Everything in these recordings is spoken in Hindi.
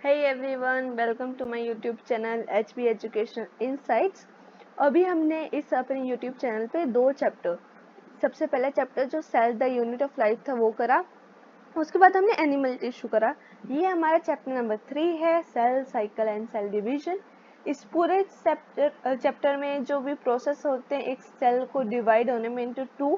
Hey everyone, welcome to my YouTube channel HB Education Insights। अभी हमने इस अपने YouTube चैनल पे दो चैप्टर, सबसे पहला चैप्टर जो cell the unit of life था वो करा, उसके बाद हमने एनिमल टिश्यू करा। ये हमारा चैप्टर नंबर 3 है, cell cycle and cell division. इस पूरे चैप्टर में जो भी प्रोसेस होते हैं एक सेल को डिवाइड होने में इनटू टू,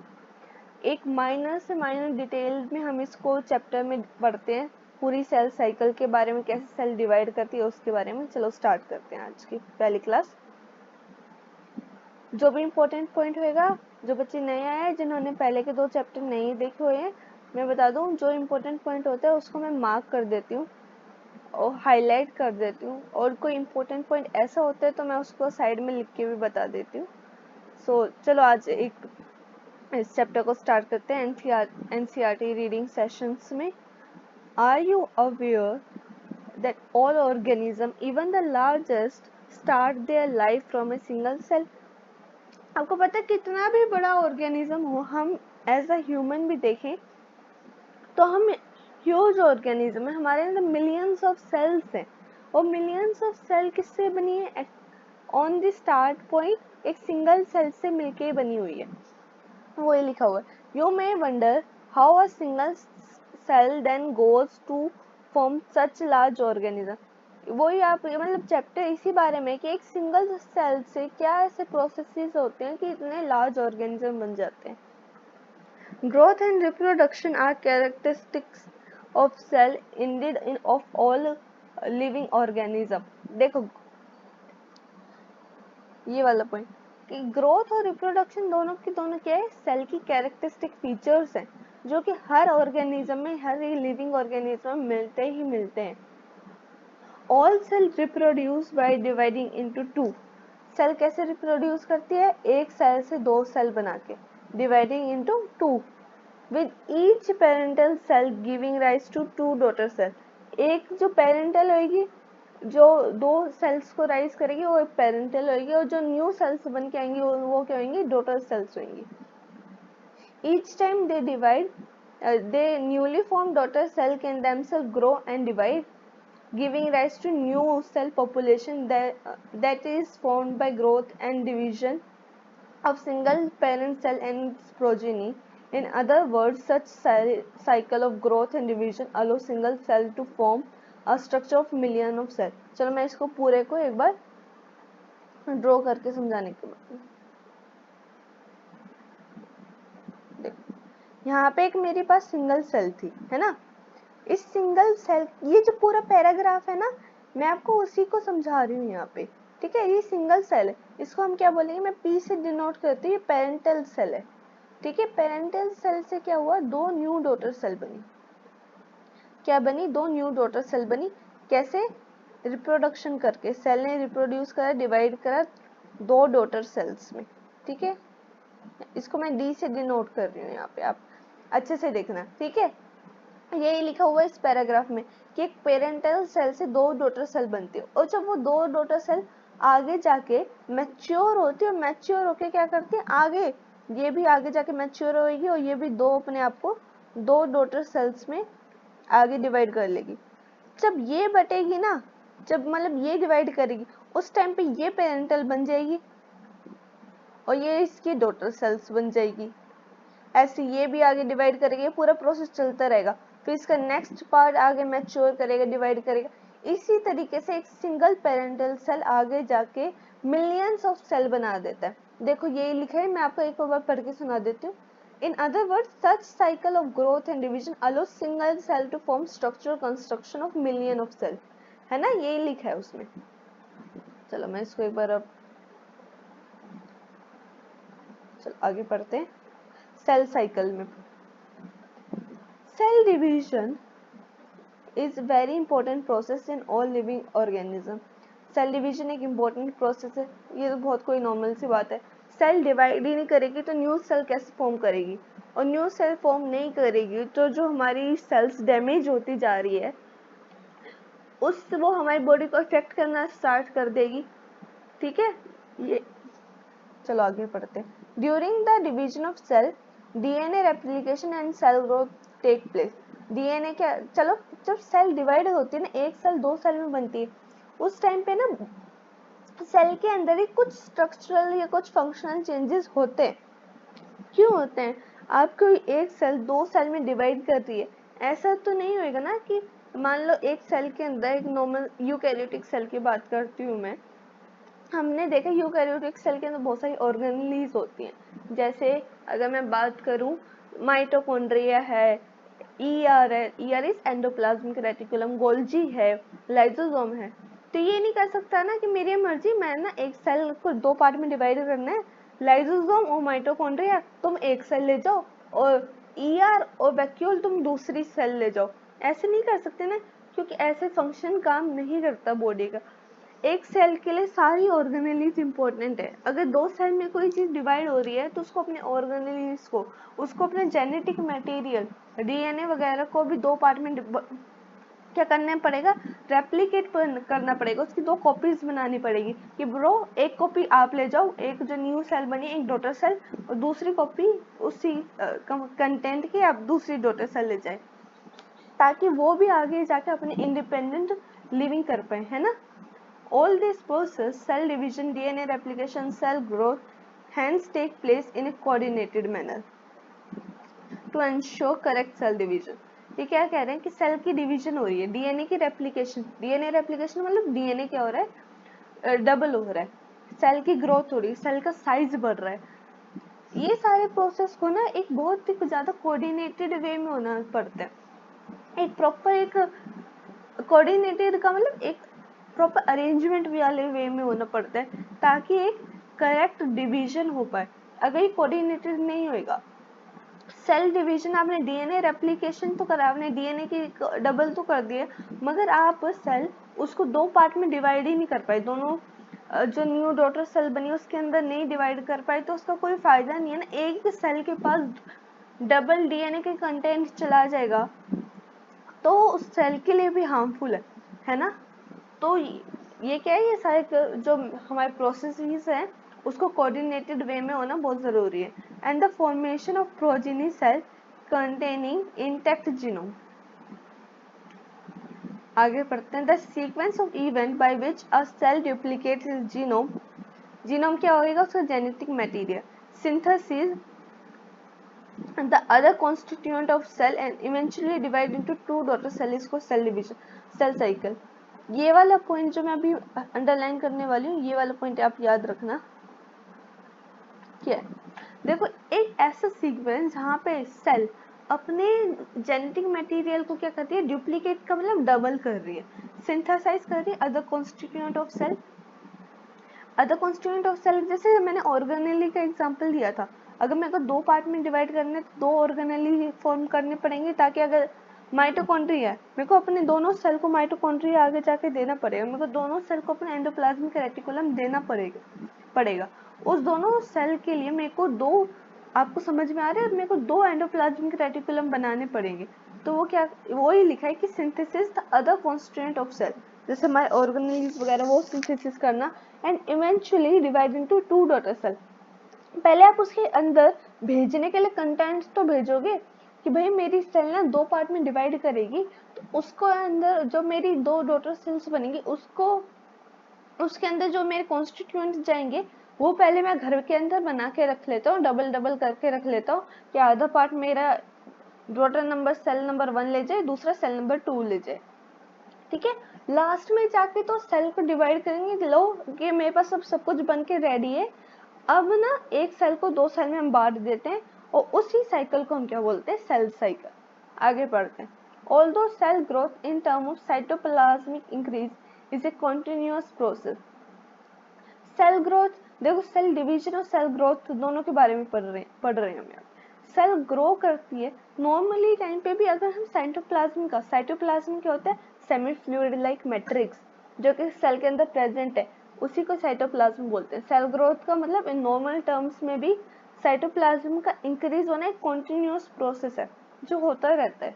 एक माइनर से माइनर डिटेल में हम इसको चैप्टर में पढ़ते हैं। पूरी सेल साइकिल के बारे में, कैसे सेल डिवाइड करती है उसके बारे में। चलो स्टार्ट करते हैं आज की पहली क्लास। जो भी इम्पोर्टेंट पॉइंट होएगा, जो बच्चे नए आए हैं जिन्होंने पहले के दो चैप्टर नहीं देखे हुए हैं, मैं बता दूं जो इम्पोर्टेंट पॉइंट होता है उसको मैं मार्क कर देती हूँ और हाईलाइट कर देती हूँ, और कोई इम्पोर्टेंट पॉइंट ऐसा होता है तो मैं उसको साइड में लिख के भी बता देती हूँ। सो चलो आज एक इस चैप्टर को स्टार्ट करते हैं एनसीईआरटी रीडिंग सेशंस में। Are you aware that all organisms, even the largest, start their life from a single cell? आपको पता है कितना भी बड़ा ऑर्गेनिज्म हो, हम एज अ ह्यूमन भी देखें तो हम ह्यूज ऑर्गेनिज्म है, हमारे अंदर मिलियंस ऑफ सेल्स हैं, और मिलियंस ऑफ सेल किससे बनी है? ऑन द स्टार्ट पॉइंट एक सिंगल सेल से मिलके बनी हुई है। वो ये लिखा हुआ है, you may wonder how a single cell then goes to form such large organism. वही आप मतलब चैप्टर इसी बारे में कि एक सिंगल सेल से क्या ऐसे प्रोसेसेस होते हैं कि इतने लार्ज ऑर्गेनिज्म बन जाते हैं। Growth and reproduction are characteristics of cell indeed in of all living organism. देखो ये वाला पॉइंट कि ग्रोथ और रिप्रोडक्शन दोनों क्या है? सेल की कैरेक्टरिस्टिक फीचर्स हैं जो कि हर ऑर्गेनिज्म में, हर लिविंग ऑर्गेनिज्म में मिलते ही मिलते हैं। All cell reproduce by dividing into two. Cell कैसे रिप्रोड्यूस करती है? एक सेल से दो सेल बना के, dividing into two, with each parental cell giving rise to two daughter cell. एक जो पेरेंटल होगी, जो दो सेल्स को राइज करेगी, वो एक पेरेंटल होगी, और जो न्यू सेल्स बन के आएंगी वो क्या होंगी? डॉटर सेल्स होंगी। Each time they divide, they newly formed daughter cell can themselves grow and divide, giving rise to new cell population that is formed by growth and division of single parent cell and its progeny. In other words, such cycle of growth and division allow single cell to form a structure of million of cell। चलो मैं इसको पूरे को एक बार ड्रॉ करके समझाने के बाद, देखो यहाँ पे एक मेरे पास सिंगल सेल थी, है ना। इस सिंगल सेल, ये जो पूरा पैराग्राफ है ना, मैं आपको उसी को समझा रही हूँ यहाँ पे, ठीक है। ये सिंगल सेल है, इसको हम क्या बोलेंगे? मैं पी से डिनोट करती हूँ, ये पेरेंटल सेल है, ठीक है। पेरेंटल सेल से क्या हुआ? दो न्यू डॉटर सेल बनी। क्या बनी? दो न्यू डॉटर सेल बनी। कैसे? रिप्रोडक्शन करके सेल ने रिप्रोड्यूस करा, डिवाइड करा दो डॉटर सेल्स में, ठीक है। इसको मैं डी से डिनोट कर रही हूँ यहाँ पे, आप अच्छे से देखना, ठीक है। यही लिखा हुआ है इस पैराग्राफ में कि एक पेरेंटल सेल से दो डॉटर सेल बनती है, और जब वो दो डॉटर सेल आगे जाके मैच्योर होती है, और मैच्योर होके क्या करती है? आगे ये भी आगे जाके मैच्योर होगी, और ये भी दो अपने आप को दो डॉटर सेल्स में आगे डिवाइड कर लेगी। जब ये बटेगी ना, जब मतलब ये डिवाइड करेगी, उस टाइम पे ये पेरेंटल बन जाएगी और ये इसकी डॉटर सेल्स बन जाएगी। ऐसे ये भी आगे डिवाइड करेगा, पूरा प्रोसेस चलता रहेगा, फिर इसका नेक्स्ट पार्ट आगे मैच्योर करेगा, डिवाइड करेगा। इसी तरीके से एक सिंगल पेरेंटल सेल आगे जाके मिलियंस ऑफ सेल बना देता है। देखो यही लिखा है, मैं आपको एक और बार पढ़ के सुना देती हूँ। In other words, such cycle of growth and division allow single cell to form structural construction of million of cell, है ना, यही लिखा है उसमें। चलो मैं इसको एक बार अब चलो आगे पढ़ते हैं सेल साइकिल में। Cell division is very important process in all living organism। Cell division एक इम्पोर्टेंट प्रोसेस है, ये तो बहुत कोई नॉर्मल सी बात है। सेल डिवाइड ही नहीं करेगी तो न्यू सेल कैसे फॉर्म करेगी? और न्यू सेल फॉर्म नहीं करेगी तो जो हमारी सेल्स डैमेज होती जा रही है उस वो हमारी बॉडी को इफेक्ट करना स्टार्ट कर देगी, ठीक है। ये चलो आगे पढ़ते हैं। During the division of cell, DNA replication and cell growth take place. DNA क्या, चलो जब सेल डिवाइड होती है ना, एक सेल 2 सेल में बनती है, उस टाइम पे ना सेल के अंदर ही कुछ स्ट्रक्चरल या कुछ फंक्शनल चेंजेस होते हैं। क्यों होते हैं? आप कोई एक सेल 2 सेल में डिवाइड कर रही है, ऐसा तो नहीं होएगा ना कि मान लो एक सेल के अंदर, एक नॉर्मल यूकैरियोटिक सेल की बात करती हूँ मैं, हमने देखा यूकैरियोटिक सेल के अंदर बहुत सारी ऑर्गेनेलीज होती हैं। जैसे अगर मैं बात करूं, माइटोकॉन्ड्रिया है, ईआर है, ER is endoplasmic reticulum, Golgi है, लाइसोसोम है। तो ये नहीं कर सकता ना कि मेरी मर्जी, मैं ना एक सेल को 2 पार्ट में डिवाइड करना है, लाइसोसोम और माइटोकॉन्ड्रिया तुम एक सेल ले जाओ और ईआर और वैक्यूल तुम दूसरी सेल ले जाओ। ऐसे नहीं कर सकते ना, क्योंकि ऐसे फंक्शन काम नहीं करता बॉडी का। एक सेल के लिए सारी ऑर्गेनेलीज इंपॉर्टेंट है। अगर 2 सेल में कोई चीज डिवाइड हो रही है तो उसको अपने ऑर्गेनेलीज को, उसको अपने जेनेटिक मटेरियल डीएनए वगैरह को भी 2 पार्ट में क्या करना पड़ेगा, रेप्लिकेट करना पड़ेगा, उसकी 2 कॉपीज बनानी पड़ेगी कि ब्रो एक कॉपी आप ले जाओ, एक जो न्यू सेल बनी एक डॉटर सेल, और दूसरी कॉपी उसी कंटेंट की आप दूसरी डॉटर सेल ले जाए, ताकि वो भी आगे जाके अपने इंडिपेंडेंट लिविंग कर पाए, है ना। All these process, cell division, DNA replication, cell growth, hence take place in a coordinated manner to ensure correct cell division. ये क्या कह रहे हैं कि सेल की डिवीजन हो रही है, डीएनए की रेप्लिकेशन, डीएनए रेप्लिकेशन मतलब डीएनए क्या हो रहा है, डबल हो रहा है, सेल की ग्रोथ हो रही है, सेल का साइज बढ़ रहा है। ये सारे प्रोसेस को ना एक बहुत ही ज्यादा कोऑर्डिनेटेड वे में होना पड़ता है। एक प्रॉपर, एक कोऑर्डिनेटेड का मतलब एक प्रॉपर अरेंजमेंट वाले वे में होना पड़ता है, ताकि एक करेक्ट डिवीजन हो पाए। अगर ये कोऑर्डिनेटेड नहीं होएगा, सेल डिवीजन आपने डीएनए रेप्लिकेशन तो करा, आपने डीएनए की डबल तो कर दिया, मगर आप सेल उसको 2 पार्ट में डिवाइड ही नहीं कर पाए, दोनों जो न्यू डॉटर सेल बनी उसके अंदर नहीं डिवाइड कर पाए, तो उसका कोई फायदा नहीं है ना। एक सेल के पास डबल डीएनए के कंटेंट चला जाएगा तो उस सेल के लिए भी हार्मफुल है ना। तो ये क्या है, ये सारे जो हमारे प्रोसेसेस हैं उसको कोऑर्डिनेटेड वे में होना बहुत जरूरी है। And the formation of progeny cell containing intact genome. आगे पढ़ते हैं, the sequence of event by which a cell duplicates its genome. Genome क्या होगा, उसका genetic material, synthesis the other constituent of cell and eventually divide into 2 daughter cell, इसको cell division, cell cycle। ये वाला पॉइंट जो मैं अभी अंडरलाइन करने वाली हूँ, ये वाला पॉइंट आप याद रखना। क्या है, देखो एक ऐसा सीक्वेंस जहाँ पे सेल अपने जेनेटिक मटेरियल को क्या करती है, डुप्लीकेट का मतलब डबल कर रही है, सिंथेसाइज कर रही है other constituent of cell. Other constituent of cell जैसे मैंने ऑर्गेनेली का एग्जांपल दिया था, अगर मेरे को 2 पार्ट में डिवाइड करने तो 2 ऑर्गेनेली फॉर्म करने पड़ेंगे, ताकि अगर माइटोकॉन्ड्रिया है, मेरे को अपने दोनों सेल को माइटोकॉन्ड्रिया आगे जाके देना पड़ेगा, मेरे को दोनों सेल को अपने एंडोप्लाज्मिक रेटिकुलम देना पड़ेगा। उस दोनों सेल के लिए मेरे को 2, आपको समझ में आ रहा है, मेरे को 2 एंडोप्लाज्मिक रेटिकुलम बनाने पड़ेंगे। तो वो क्या, वो ही लिखा है कि synthesis the other constituent of cell, जैसे हमारे ऑर्गेनेल्स वगैरह वो सिंथेसिस करना, and eventually divide into 2 daughter cell. पहले आप उसके अंदर भेजने के लिए कंटेंट्स तो भेजोगे कि भाई मेरी सेल ना 2 पार्ट में डिवाइड करेगी, तो उसको अंदर जो मेरी 2 डॉटर सेल्स बनेंगी, उसको उसके अंदर जो मेरे कॉन्स्टिट्यूएंट्स जाएंगे वो पहले मैं घर के अंदर बना के रख लेता हूँ, डबल डबल करके रख लेता हूँ कि आधा पार्ट मेरा डॉटर नंबर सेल नंबर 1 ले जाए, दूसरा सेल नंबर 2 ले जाए, ठीक है। लास्ट में जाके तो सेल को डिवाइड करेंगे, लो कि मेरे पास सब कुछ बन के रेडी है, अब ना एक सेल को 2 सेल में हम बांट देते हैं, और उसी साइकिल को हम क्या बोलते हैं, सेल साइकिल। आगे बढ़ते हैं, although cell growth in term of cytoplasmic increase is a continuous process. Cell growth, देखो सेल डिवीजन और सेल ग्रोथ दोनों के बारे में पढ़ रहे हैं हम यहाँ। सेल ग्रो करती है नॉर्मली टाइम पे भी, अगर हम साइटोप्लाज्म क्या होता है, सेमी फ्लूइड लाइक मैट्रिक्स जो कि सेल के अंदर प्रेजेंट है, उसी को साइटोप्लाज्म बोलते हैं। सेल ग्रोथ का मतलब इन नॉर्मल टर्म्स में भी साइटोप्लाज्म का इंक्रीज होना एक कॉन्टिन्यूअस प्रोसेस है जो होता रहता है।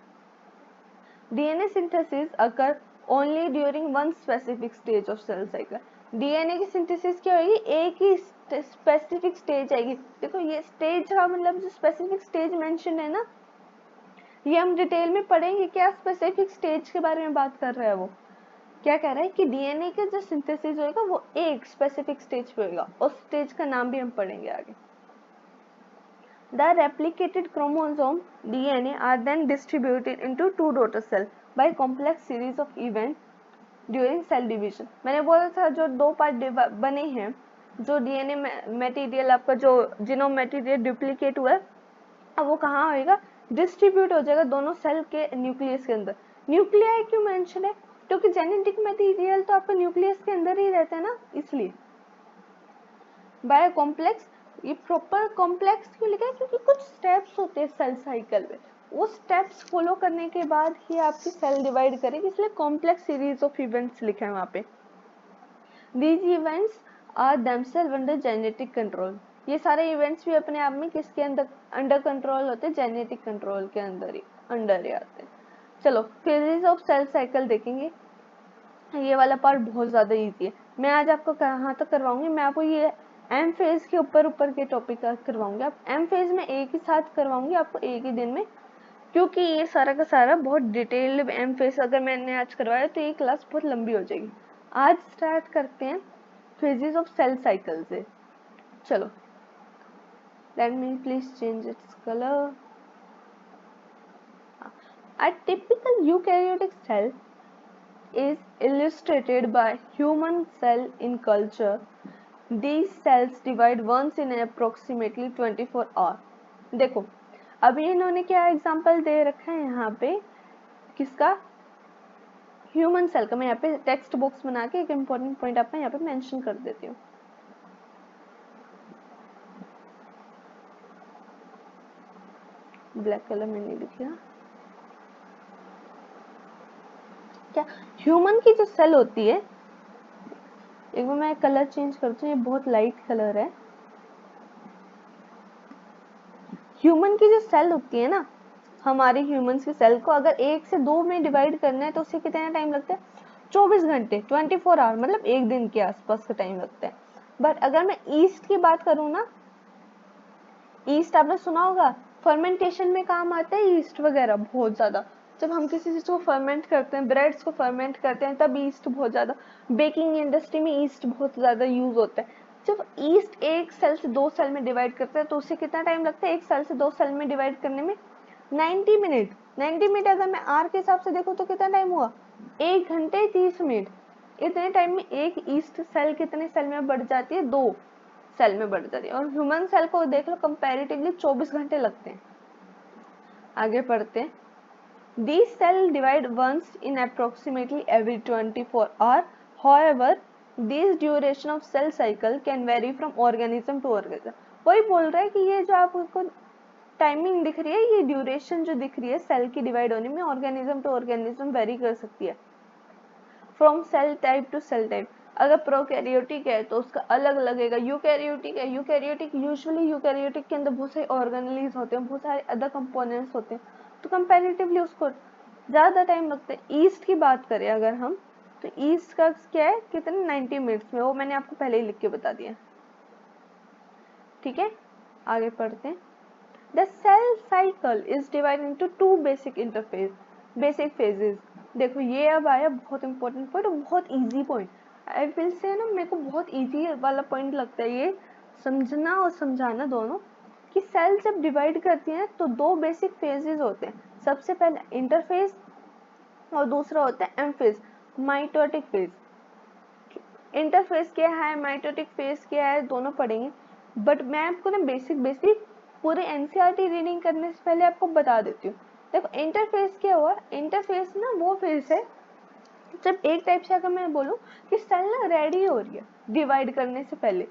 DNA synthesis occur only during one specific stage of cell cycle. DNA की सिंथेसिस क्या होगी, एक ही स्पेसिफिक स्टेज आएगी। देखो ये स्टेज का मतलब जो स्पेसिफिक स्टेज मेंशन है ना, ये हम डिटेल में पढ़ेंगे, क्या स्पेसिफिक स्टेज के बारे में बात कर रहा है वो, क्या कह रहा है कि डीएनए का जो सिंथेसिस होगा वो एक स्पेसिफिक स्टेज पे होगा, उस स्टेज का नाम भी हम पढ़ेंगे आगे। The replicated chromosome DNA are then distributed into two daughter cells by complex series of events during cell division। मैंने बोला था जो दो पार्ट बने हैं, जो डीएनए मटेरियल आपका जो जीनोम मटेरियल डुप्लीकेट हुआ है, अब वो कहाँ होएगा, डिस्ट्रीब्यूट हो जाएगा दोनों सेल के न्यूक्लियस के अंदर। न्यूक्लियाई क्यों मेंशन है, क्योंकि जेनेटिक मटेरियल तो आपका न्यूक्लियस के अंदर ही रहता है ना, इसलिए। बाय कॉम्प्लेक्स, ये प्रॉपर कॉम्प्लेक्स क्यों लिखा है, क्योंकि कुछ स्टेप्स होते हैं सेल साइकिल में, वो स्टेप्स फॉलो करने के बाद ही आपकी सेल डिवाइड करेगी, इसलिए कॉम्प्लेक्स सीरीज ऑफ इवेंट्स लिखा है वहाँ पे। These events are themselves under genetic control. ये सारे इवेंट्स भी अपने आप में किसके अंदर अंडर कंट्रोल होते हैं, जेनेटिक कंट्रोल के अंदर ही आते हैं। चलो फेजेस ऑफ सेल साइकिल देखेंगे, ये वाला पार्ट बहुत ज्यादा इजी है। मैं आज आपको कहाँ तक करवाऊंगी, मैं आपको ये एम फेज के ऊपर के टॉपिक करवाऊंगी। आप एम फेज में एक ही साथ करवाऊंगी आपको एक ही दिन में, क्योंकि ये सारा का सारा बहुत डिटेल्ड एम फेज अगर मैंने आज करवाया तो ये क्लास बहुत लंबी हो जाएगी। आज स्टार्ट करते हैं फेजेस ऑफ सेल साइकिल से। चलो let me please change its colour. A typical eukaryotic cell is illustrated by human cell in culture. These cells divide once in approximately 24 hours। देखो अभी इन्होंने क्या एग्जांपल दे रखा है यहाँ पे, किसका, ह्यूमन सेल का। मैं यहाँ पे टेक्स्ट बॉक्स बना के एक इम्पोर्टेंट पॉइंट आपका यहाँ पे मेंशन कर देती हूँ। ब्लैक कलर में नहीं लिखा क्या, ह्यूमन की जो सेल होती है, एक बार मैं कलर चेंज करती हूँ, ये बहुत लाइट कलर है। ह्यूमन की जो सेल होती है ना, हमारे ह्यूमंस की सेल को अगर 1 से 2 में डिवाइड करना है तो उसे कितना टाइम लगता है, 24 घंटे 24 आवर, मतलब एक दिन के आसपास का टाइम लगता है। बट अगर मैं ईस्ट की बात करूँ ना, ईस्ट आपने सुना होगा, फर्मेंटेशन में काम आता है ईस्ट वगैरह बहुत ज्यादा। जब हम किसी चीज को फर्मेंट करते हैं, ब्रेड्स को फर्मेंट करते हैं, तब ईस्ट बहुत ज्यादा, बेकिंग इंडस्ट्री में ईस्ट बहुत ज्यादा यूज होता है। जब ईस्ट एक सेल से 2 सेल में डिवाइड करता है तो उसे कितना टाइम लगता है, एक सेल से 2 सेल में डिवाइड करने में 90 मिनट। 90 मिनट अगर मैं आर के हिसाब से देखूँ तो कितना टाइम हुआ, 1 घंटे 30 मिनट। इतने टाइम में एक ईस्ट सेल कितने सेल में बढ़ जाती है, 2 सेल में बढ़ जाती है। और ह्यूमन सेल को देख लो, कंपैरेटिवली 24 घंटे लगते हैं। आगे पढ़ते हैं। These cells divide once in approximately every 24 hours. However, this duration of cell cycle can vary from organism to organism। वही बोल रहा है कि ये जो आपको टाइमिंग दिख रही है, ये ड्यूरेशन जो दिख रही है सेल की डिवाइड होने में, ऑर्गेनिज्म टू ऑर्गेनिज्म वेरी कर सकती है। From cell type to cell type, अगर प्रोकैरियोटिक है तो उसका अलग लगेगा, यूकैरियोटिक है, यूकैरियोटिक यूजुअली यूकैरियोटिक के अंदर बहुत सारे ऑर्गेनेल्स होते हैं, बहुत सारे अदर कंपोनेंट्स होते हैं, तो कंपैरेटिवली उसको ज़्यादा टाइम लगता है। ईस्ट की बात करें अगर हम, तो ईस्ट का क्या है, कितने 90 मिनट्स में, वो मैंने आपको पहले ही लिख के बता दिया। ठीक है, आगे पढ़ते हैं। The cell cycle is divided into 2 basic phases. देखो ये अब आया बहुत इंपॉर्टेंट पॉइंट और बहुत easy point. I will say ना, मेरे को बहुत इजी वाला पॉइंट लगता है ये समझना और समझाना दोनों, कि सेल जब डिवाइड करती हैं तो 2 बेसिक फेजेस होते हैं। सबसे पहले इंटरफेज और दूसरा होता है M phase, mitotic phase. Interphase क्या है, माइटोटिक फेज क्या है, दोनों पढ़ेंगे। बट मैं आपको ना बेसिक पूरे एनसीईआरटी रीडिंग करने से पहले आपको बता देती हूँ। देखो इंटरफेस क्या हुआ, इंटरफेस ना वो फेज है जब एक टाइप से अगर मैं बोलूँ कि सेल ना रेडी हो रही है डिवाइड करने से पहले,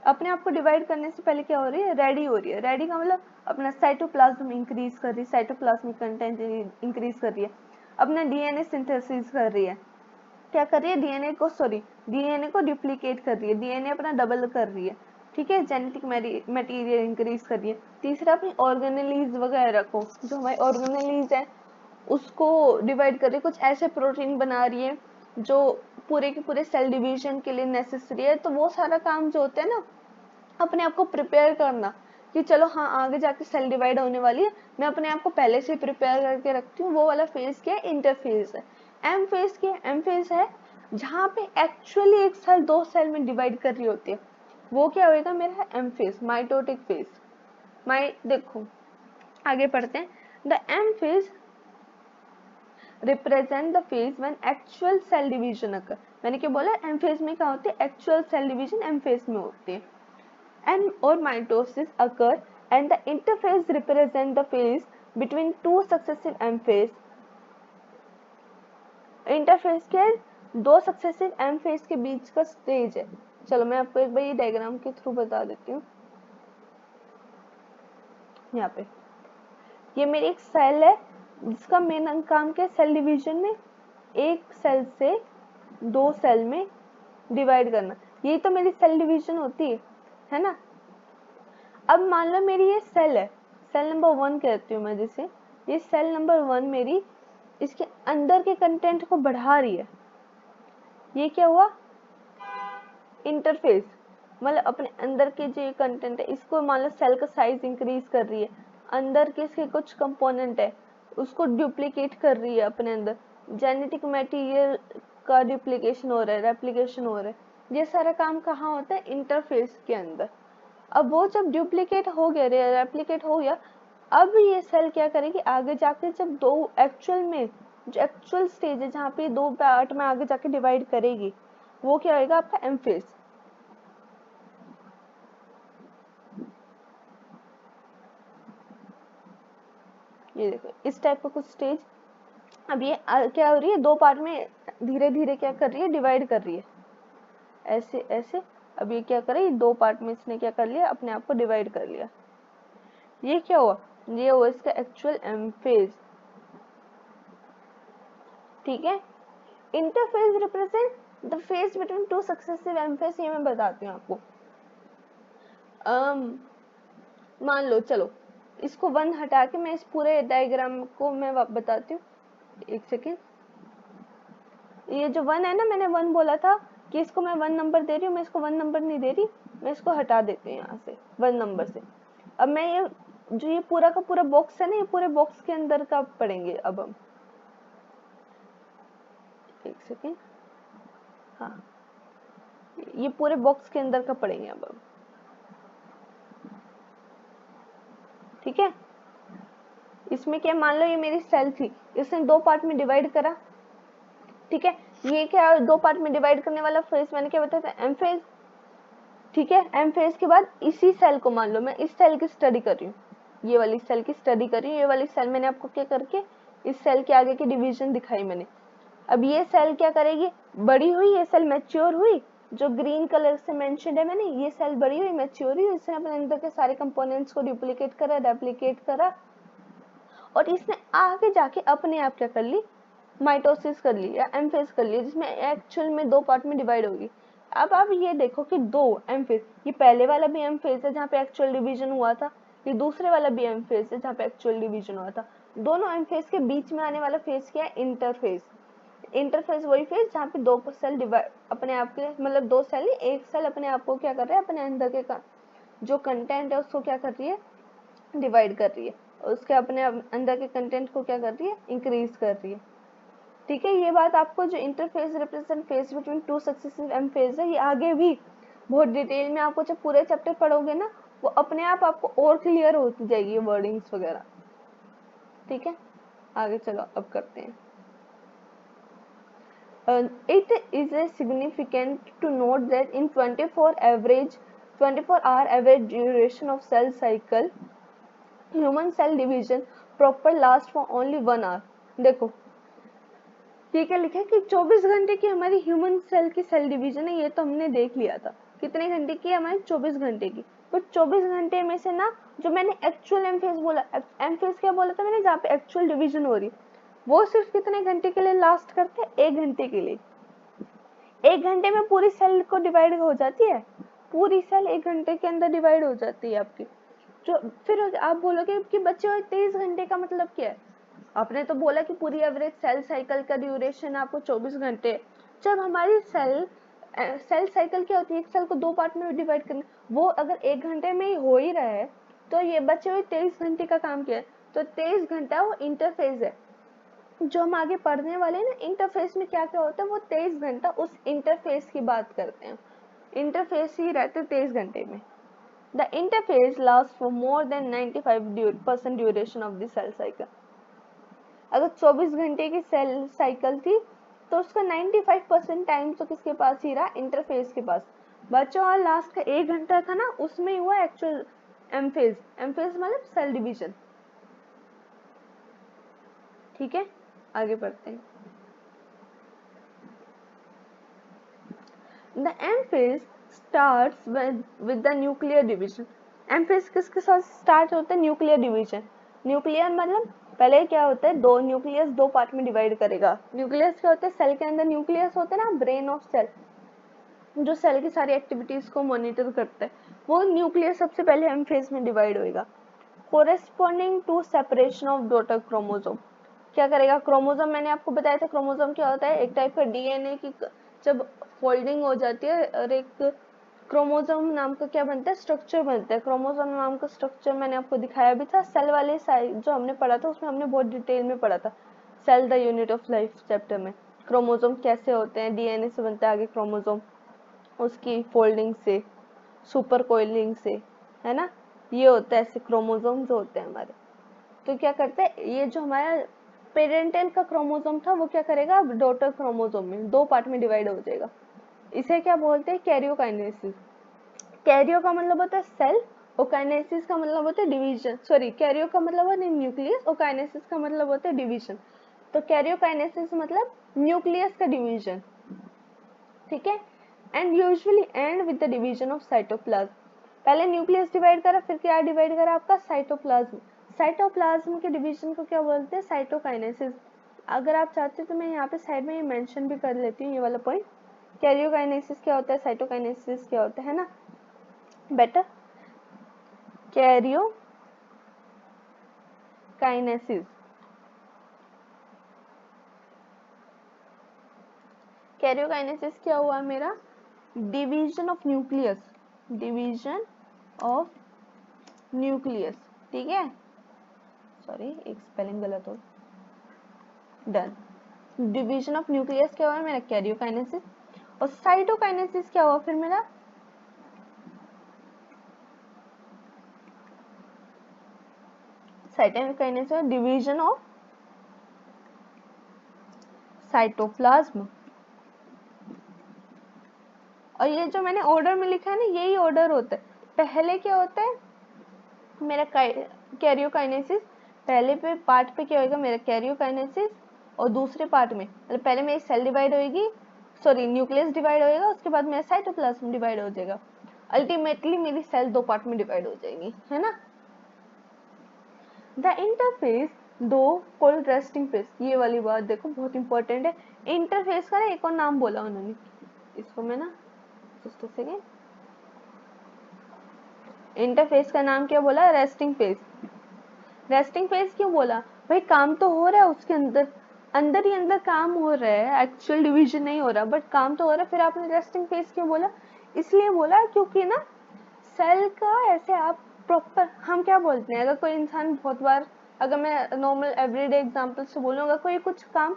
अपने आप को डिवाइड करने से पहले क्या हो रही है, रेडी हो रही है। रेडी का मतलब अपना साइटोप्लाज्म इंक्रीज कर रही है, साइटोप्लाज्मिक कंटेंट इंक्रीज कर रही है, अपना डीएनए सिंथेसिस कर रही है, क्या कर रही है, डीएनए को डुप्लीकेट कर रही है, डीएनए अपना डबल कर रही है। ठीक है, जेनेटिक मटेरियल इंक्रीज कर रही है। तीसरा अपनी ऑर्गेनेलीज वगैरह को, जो हमारी ऑर्गेनेलीज है उसको डिवाइड कर रही है, कुछ ऐसे प्रोटीन बना रही है जो पूरे के पूरे सेल डिवीजन के लिए नेसेसरी है। तो वो सारा काम जो होता है ना, अपने आप को प्रिपेयर करना, कि चलो हाँ आगे जाके सेल डिवाइड होने वाली है, मैं अपने आप को पहले से प्रिपेयर करके रखती हूँ। वो वाला फेज क्या है? इंटरफेज है। एम फेज क्या है? एम फेज है जहाँ पे एक्चुअली एक सेल दो सेल में डिवाइड कर रही होती है, वो क्या होएगा मेरा? M phase, mitotic phase. देखो आगे पढ़ते हैं। The M phase represent the phase when actual cell division occur. मैंने क्या बोला? एम फेज में क्या होती है? Actual cell division M phase में होती है। एंड और mitosis occur and the interphase represent the phase between two successive M phase. Interphase के दो सक्सेसिव एम फेज के बीच का स्टेज है। चलो मैं आपको एक बार ये डायग्राम के थ्रू बता देती हूँ। यहाँ पे ये मेरी एक सेल है जिसका मेन काम क्या है? सेल डिवीजन में एक सेल से दो सेल में डिवाइड करना। यही तो मेरी सेल डिवीजन होती है ना। अब मान लो मेरी ये सेल है, सेल नंबर 1 कहती हूँ मैं जिसे। ये सेल नंबर 1 मेरी इसके अंदर के कंटेंट को बढ़ा रही है। ये क्या हुआ? इंटरफेस, मतलब अपने अंदर के जो कंटेंट है इसको मान लो सेल का साइज इंक्रीज कर रही है। अंदर के इसके कुछ कंपोनेंट है उसको डुप्लीकेट कर रही है अपने अंदर। जेनेटिक मटेरियल का डुप्लीकेशन हो रहा है, रेप्लिकेशन हो रहा है। ये सारा काम कहाँ होता है? इंटरफेस के अंदर। अब वो जब डुप्लीकेट हो गया, रेप्लिकेट हो गया, अब ये सेल क्या करेगी? आगे जाके जब दो एक्चुअल में जो एक्चुअल स्टेज है जहाँ पे दो पार्ट में आगे जाके डिवाइड करेगी, वो क्या होगा? आपका एम फेज। ये देखो इस टाइप का कुछ स्टेज। अब ये क्या हो रही है? दो पार्ट में धीरे धीरे क्या कर रही है? डिवाइड कर रही है, ऐसे ऐसे। अब ये क्या करे? दो पार्ट में इसने क्या कर लिया? अपने आप को डिवाइड कर लिया। ये क्या हुआ? ये हुआ इसका एक्चुअल एम फेज। ठीक है। Interphase represent the phase between two successive M phase. ये मैं बताती हूँ आपको। मान लो, चलो इसको 1 हटा के मैं इस पूरे डायग्राम को मैं बताती हूँ। एक सेकेंड। ये जो 1 है ना, मैंने 1 बोला था कि इसको मैं 1 नंबर दे रही हूँ, मैं इसको 1 नंबर नहीं दे रही, मैं इसको हटा देती हूँ यहाँ से 1 नंबर से। अब मैं ये जो ये पूरा का पूरा बॉक्स है ना, ये पूरे बॉक्स के अंदर का पढ़ेंगे अब हम। एक सेकेंड। हाँ, ये पूरे बॉक्स के अंदर का पढ़ेंगे अब हम। ठीक है। इसमें क्या, मान लो ये मेरी सेल थी, इसने दो पार्ट में डिवाइड करा। ठीक है। ये क्या दो पार्ट में डिवाइड करने वाला फेज मैंने क्या बताया था? M phase. ठीक है। एम फेज के बाद इसी सेल को मान लो मैं इस सेल की स्टडी कर रही हूँ, ये वाली सेल की स्टडी कर रही हूँ। ये वाली सेल मैंने आपको क्या करके इस सेल के आगे की डिवीजन दिखाई मैंने। अब ये सेल क्या करेगी? बड़ी हुई, ये सेल मैच्योर हुई, जो ग्रीन कलर से मेंशन्ड है मैंने, ये सेल बड़ी हुई, मैच्योर हुई, इसने अपने अंदर के सारे कंपोनेंट्स को डुप्लीकेट करा, रेप्लिकेट करा, और इसने आगे जाके अपने आप क्या कर ली? माइटोसिस कर ली या एम फेज कर ली, जिसमें एक्चुअल में दो पार्ट में डिवाइड होगी। अब आप ये देखो कि दो एम फेज, ये पहले वाला भी एम फेज है जहाँ पे एक्चुअल डिवीजन हुआ था, ये दूसरे वाला भी एम फेज है जहाँ पे एक्चुअल डिवीजन हुआ था। दोनों एम फेज के बीच में आने वाला फेज क्या है? इंटरफेज। इंटरफेज वही फेज जहाँ पे दो सेल डिवाइड अपने आप के, मतलब दो सेल, एक सेल अपने आप को क्या कर रहा है? अपने अंदर के जो कंटेंट है उसको क्या कर रही है? डिवाइड कर रही है, और उसके अपने अंदर के कंटेंट को क्या कर रही है? इंक्रीज कर रही है। ठीक है। ये बात आपको जो interphase represent phase between two successive M phase है, ये आगे भी बहुत डिटेल में आपको जब पूरे चैप्टर पढ़ोगे ना, वो अपने आप आपको और क्लियर होती जाएगी वर्डिंग्स वगैरह। ठीक है। आगे चलो अब करते हैं। It is a significant to note that in 24-hour average duration of cell cycle, human cell division proper last for only 1 hour. देखो ये क्या लिखा है कि 24 घंटे की हमारी ह्यूमन सेल की सेल डिवीजन है, ये तो हमने देख लिया था। कितने घंटे की? हमारी 24 घंटे की। तो 24 घंटे में से ना, जो मैंने एक्चुअल एम फेज बोला, एम फेज क्या बोला था मैंने? जहाँ पे एक्चुअल डिवीजन हो रही, वो सिर्फ कितने घंटे के लिए लास्ट करते हैं? 1 घंटे के लिए। 1 घंटे में पूरी सेल को डिवाइड हो जाती है, पूरी सेल 1 घंटे के अंदर डिवाइड हो जाती है आपकी। जो फिर आप बोलोगे कि बच्चे 23 घंटे का मतलब क्या है? आपने तो बोला कि पूरी एवरेज सेल साइकिल का ड्यूरेशन आपको 24 घंटे। जब हमारी सेल साइकिल क्या होती है? एक सेल को दो पार्ट में डिवाइड करना, वो अगर 1 घंटे में ही हो ही रहा है, तो ये बचे हुए 23 घंटे का काम क्या है, तो 23 घंटा वो इंटरफेस है जो हम आगे पढ़ने वाले हैं ना। इंटरफेस में क्या क्या होता है, वो 23 घंटा उस इंटरफेस की बात करते हैं, इंटरफेस ही रहते 23 घंटे में। The interphase last for more than 95% duration of the cell cycle. अगर 24 घंटे की सेल साइकिल थी तो उसका 95% टाइम तो किसके पास ही रहा, इंटरफेस के पास। बच्चों और लास्ट का 1 घंटा था ना, उसमें ही हुआ एक्चुअल एमफेज। एमफेज मतलब सेल डिवीजन। ठीक है, आगे बढ़ते हैं। The M phase starts with the nuclear division. M phase किसके साथ स्टार्ट होता है, न्यूक्लियर डिवीजन। न्यूक्लियर मतलब पहले क्या होता है, दो न्यूक्लियस दो पार्ट में डिवाइड करेगा। न्यूक्लियस क्या होता है, सेल के अंदर न्यूक्लियस होता है ना, ब्रेन ऑफ सेल, जो सेल की सारी एक्टिविटीज को मॉनिटर करता है, वो न्यूक्लियस सबसे पहले एम फेज में डिवाइड होएगा। Corresponding to separation of daughter chromosome. क्या करेगा, क्रोमोसोम मैंने आपको बताया था, क्रोमोसोम क्या होता है, एक टाइप का डीएनए की जब फोल्डिंग हो जाती है और एक क्रोमोसोम नाम का क्या बनता है, स्ट्रक्चर बनता है। क्रोमोसोम नाम का स्ट्रक्चर मैंने आपको दिखाया भी था सेल वाले जो हमने पढ़ा था, उसमें हमने बहुत डिटेल में पढ़ा था, cell the unit of life chapter में। क्रोमोसोम कैसे होते हैं, डीएनए से बनता है आगे क्रोमोसोम, उसकी फोल्डिंग से, सुपर कोइलिंग से, है ना, ये होता है ऐसे क्रोमोसोम जो होते हैं हमारे। तो क्या करते हैं, ये जो हमारा पेरेंटल का क्रोमोसोम था वो क्या करेगा, डॉटर क्रोमोसोम में दो पार्ट में डिवाइड हो जाएगा। इसे क्या बोलते हैं, कैरियोकाइनेसिस। कैरियो का मतलब होता है सेल, और काइनेसिस का मतलब होता है डिवीजन। सॉरी, कैरियो का मतलब होता है न्यूक्लियस और काइनेसिस का मतलब होता है डिवीजन। तो कैरियोकाइनेसिस मतलब न्यूक्लियस का डिवीजन। ठीक है, and usually and with the division of cytoplasm. पहले न्यूक्लियस डिवाइड करा, फिर क्या डिवाइड करा आपका, साइटोप्लाज्म। साइटोप्लाज्म के डिवीजन को क्या बोलते हैं, साइटोकाइनेसिस। अगर आप चाहते हो तो मैं यहाँ पे साइड में ये मेंशन भी कर लेती हूँ, ये वाला पॉइंट, कैरियोकाइनेसिस क्या होता है, साइटोकाइनेसिस क्या होता है ना बेटा। कैरियोकाइनेसिस, कैरियोकाइनेसिस क्या हुआ मेरा, division of nucleus, division of nucleus. ठीक है, सॉरी एक स्पेलिंग गलत हो, डन। डिवीजन ऑफ न्यूक्लियस क्या हुआ मेरा, कैरियोकाइनेसिस। और साइटोकाइनेसिस क्या हुआ फिर मेरा, साइटोकाइनेसिस डिवीजन ऑफ साइटोप्लाज्म। और ये जो मैंने ऑर्डर में लिखा है ना, यही ऑर्डर होता है। पहले क्या होता है मेरा कैरियोकाइनेसिस, पहले पे पार्ट पे क्या होगा मेरा कैरियोकाइनेसिस, और दूसरे पार्ट में मतलब पहले मेरी सेल डिवाइड होगी, सॉरी न्यूक्लियस डिवाइड होएगा, उसके बाद मेरा साइटोप्लाज्म डिवाइड हो जाएगा। अल्टीमेटली मेरी सेल दो पार्ट में डिवाइड हो जाएगी, है ना। द इंटरफेस दो कोल्ड रेस्टिंग फेस, ये वाली बात देखो बहुत इंपॉर्टेंट है। इंटरफेस का ना एक और नाम बोला उन्होंने, इसको मैं ना जस्ट अ सेकेंड, इंटरफेस का नाम क्या बोला, रेस्टिंग फेस। रेस्टिंग फेज क्यों बोला, भाई काम तो हो रहा है उसके अंदर, अंदर ही अंदर काम हो रहा है, एक्चुअल डिवीजन नहीं हो रहा बट काम तो हो रहा है, फिर आपने रेस्टिंग फेज क्यों बोला, इसलिए बोला क्योंकि ना सेल का ऐसे आप प्रॉपर, हम क्या बोलते हैं, अगर कोई इंसान बहुत बार, अगर मैं नॉर्मल एवरीडे एग्जांपल से बोलूँ, अगर कोई कुछ काम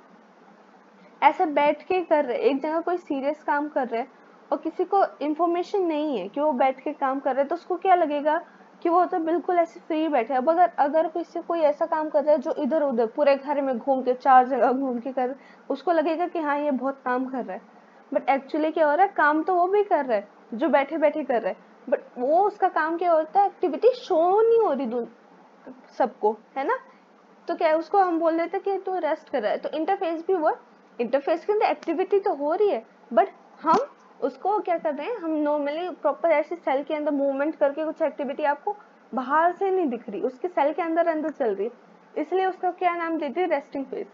ऐसे बैठ के कर रहे, एक जगह कोई सीरियस काम कर रहे हैं और किसी को इन्फॉर्मेशन नहीं है कि वो बैठ के काम कर रहे हैं, तो उसको क्या लगेगा कि वो तो बिल्कुल ऐसे फ्री बैठे। अब अगर अगर किसी कोई ऐसा काम कर रहा है जो इधर उधर पूरे घर में घूम के, चार जगह घूम के कर, उसको लगेगा कि हाँ ये बहुत काम कर रहा है, बट एक्चुअली क्या हो रहा है, काम तो वो भी कर रहा है जो बैठे बैठे कर रहा है, बट वो उसका काम क्या होता है, एक्टिविटी शो नहीं हो रही सबको, है ना। तो क्या है, उसको हम बोल देते कि तू रेस्ट कर रहा है। तो इंटरफेस भी हुआ, इंटरफेस के अंदर एक्टिविटी तो हो रही है बट हम उसको क्या कर रहे हैं, हम नॉर्मली प्रॉपर ऐसे सेल के अंदर मूवमेंट करके कुछ एक्टिविटी आपको बाहर से नहीं दिख रही, उसके सेल के अंदर अंदर चल रही है, इसलिए उसका क्या नाम देते हैं, resting phase.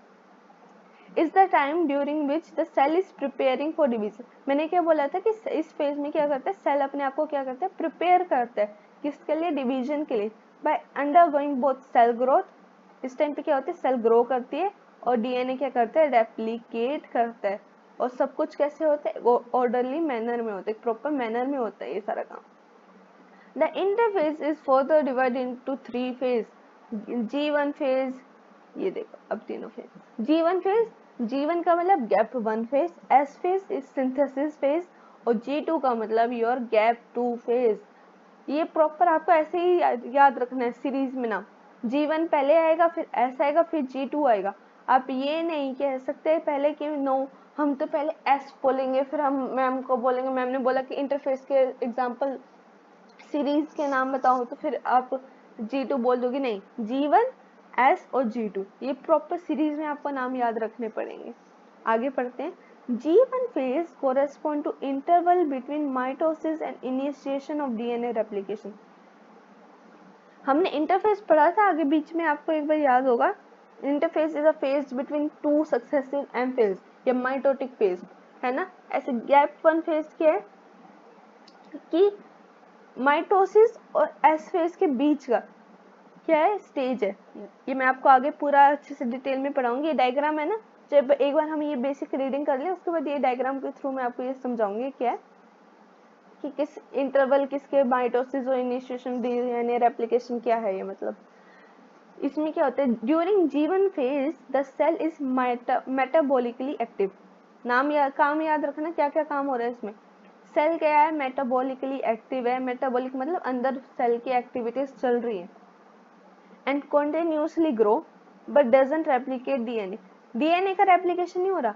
Is the time during which the cell is preparing for division. मैंने क्या बोला था कि इस फेज में क्या करता है, सेल अपने आप को क्या करता है, प्रिपेयर करता है, किसके लिए, डिवीजन के लिए, by undergoing both cell growth. इस टाइम पे क्या होता है, सेल ग्रो करती है और डीएनए क्या करता है, रेप्लिकेट करता है, और सब कुछ कैसे होता है, ऑर्डरली मैनर में होता है, प्रॉपर मैनर में होता है ये सारा काम। The interface is further divided into 3 phase, G1 phase, ये देखो अब तीनों फेज, G1 फेज, G1 का मतलब gap 1 phase, S phase is synthesis phase, और G2 का मतलब योर गैप 2 फेज। ये प्रॉपर आपको ऐसे ही याद रखना है सीरीज में ना, G1 पहले आएगा, फिर S आएगा, फिर G2 आएगा। आप ये नहीं कह सकते पहले कि नो हम तो पहले S बोलेंगे फिर हम मैम को बोलेंगे, मैम ने बोला कि इंटरफेस के एग्जांपल सीरीज के नाम बताओ, तो फिर आप G2 बोल दोगे, नहीं, G1 S और G2, ये प्रॉपर सीरीज में आपको नाम याद रखने पड़ेंगे। आगे पढ़ते हैं। G1 phase correspond to interval between mitosis and initiation of DNA replication। हमने इंटरफेस पढ़ा था आगे बीच में, आपको एक बार याद होगा। Interphase is a phase between two successive M phase या माइटोटिक फेज, है ना। ऐसे गैप 1 फेज क्या है कि माइटोसिस और एस फेज के बीच का क्या है, स्टेज है। ये मैं आपको आगे पूरा अच्छे से डिटेल में पढ़ाऊंगी। ये डायग्राम है ना, जब एक बार हम ये बेसिक रीडिंग कर लें उसके बाद ये डायग्राम के थ्रू मैं आपको ये समझाऊंगी क्या है कि किस इंटरवल किसके माइटोसिस और इनिशिएशन डीएनए रेप्लिकेशन क्या है। ये मतलब इसमें क्या होता है, during G1 phase the cell is metabolically active. काम याद रखना क्या क्या काम हो रहा है इसमें। सेल क्या है, मेटाबॉलिकली एक्टिव है, मेटाबॉलिक मतलब अंदर सेल की एक्टिविटीज चल रही है, and continuously grow but doesn't replicate DNA. DNA का रेप्लिकेशन नहीं हो रहा,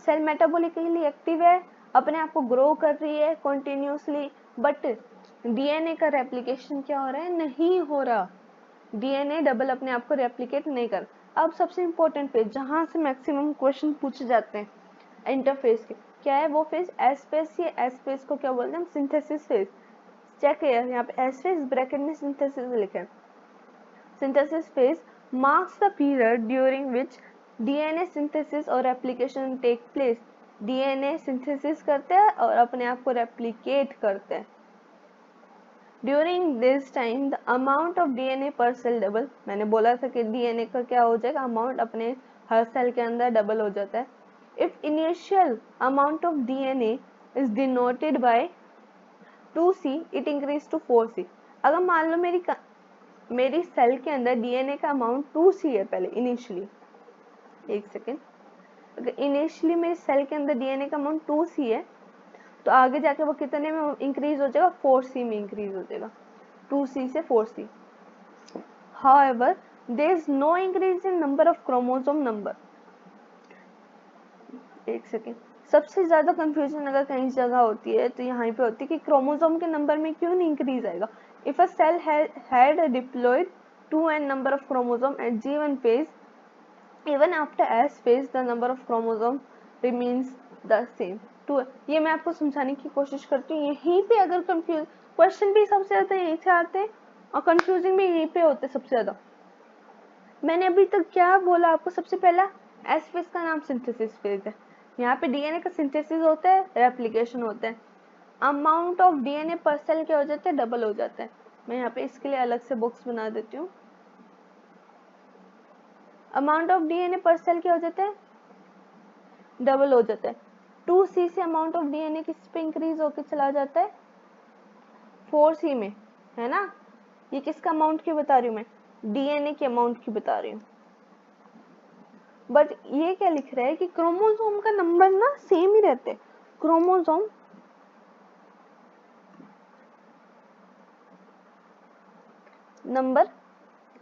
सेल मेटाबॉलिकली एक्टिव है, अपने आप को ग्रो कर रही है कंटिन्यूअसली, बट डीएनए का रेप्लिकेशन क्या हो रहा है, नहीं हो रहा। डीएनए डबल अपने आप को रेप्लिकेट नहीं कर। अब सबसे इंपॉर्टेंट फेज जहां से मैक्सिमम क्वेश्चन पूछे जाते हैं इंटरफेस के, क्या है वो फेज, एस फेज। ये एस फेज को क्या बोलते हैं हम, सिंथेसिस फेज। चेक है यहाँ पे एस फेज ब्रैकेट में सिंथेसिस लिखा है। Synthesis phase marks the period during which DNA synthesis और replication take place। DNA synthesis करते हैं और अपने आप को replicate करते हैं। During this time the amount of DNA per cell double। मैंने बोला था कि DNA का क्या हो जाएगा, अमाउंट अपने हर सेल के अंदर डबल हो जाता है। If initial amount of DNA is denoted by 2C, it increase to 4C। अगर मान लो मेरी सेल के अंदर डीएनए का अमाउंट 2C है पहले इनिशियली, एक सेकेंड, अगर इनिशियली मेरी सेल के अंदर डीएनए का अमाउंट 2C है तो आगे जाके वो कितने में इंक्रीज हो जाएगा, 4C में इंक्रीज हो जाएगा, 2C से 4C। However there is no increase in number of chromosome number. एक सेकेंड, सबसे ज्यादा कंफ्यूजन अगर कहीं जगह होती है तो यहाँ पे होती है कि क्रोमोसोम के नंबर में क्यों नहीं इंक्रीज आएगा। If a cell had diploid 2n number of chromosome at G1 phase, even after S phase the number of chromosome remains the same। तो ये मैं आपको समझाने की कोशिश करती हूँ। यहीं पे अगर कंफ्यूज क्वेश्चन भी सबसे ज्यादा यहीं से आते हैं और कंफ्यूजिंग भी यहीं पे होते हैं सबसे ज्यादा। मैंने अभी तक क्या बोला आपको, सबसे पहला एस फेज का नाम सिंथेसिस फेज है। यहाँ पे डीएनए का सिंथेसिस होता है, रेप्लिकेशन होता है, अमाउंट ऑफ डीएनए पर सेल क्या हो जाता है, डबल हो जाता है। मैं यहाँ पे इसके लिए अलग से बॉक्स बना देती हूँ। अमाउंट ऑफ डीएनए पर सेल क्या हो जाता है, डबल हो जाता है। 2C से अमाउंट ऑफ डीएनए किस पे इंक्रीज होकर चला जाता है, 4C में, है ना। ये किसका अमाउंट की बता रही हूँ मैं, डीएनए के अमाउंट की बता रही हूँ। बट ये क्या लिख रहा है कि क्रोमोसोम का नंबर ना सेम ही रहते हैं, क्रोमोसोम नंबर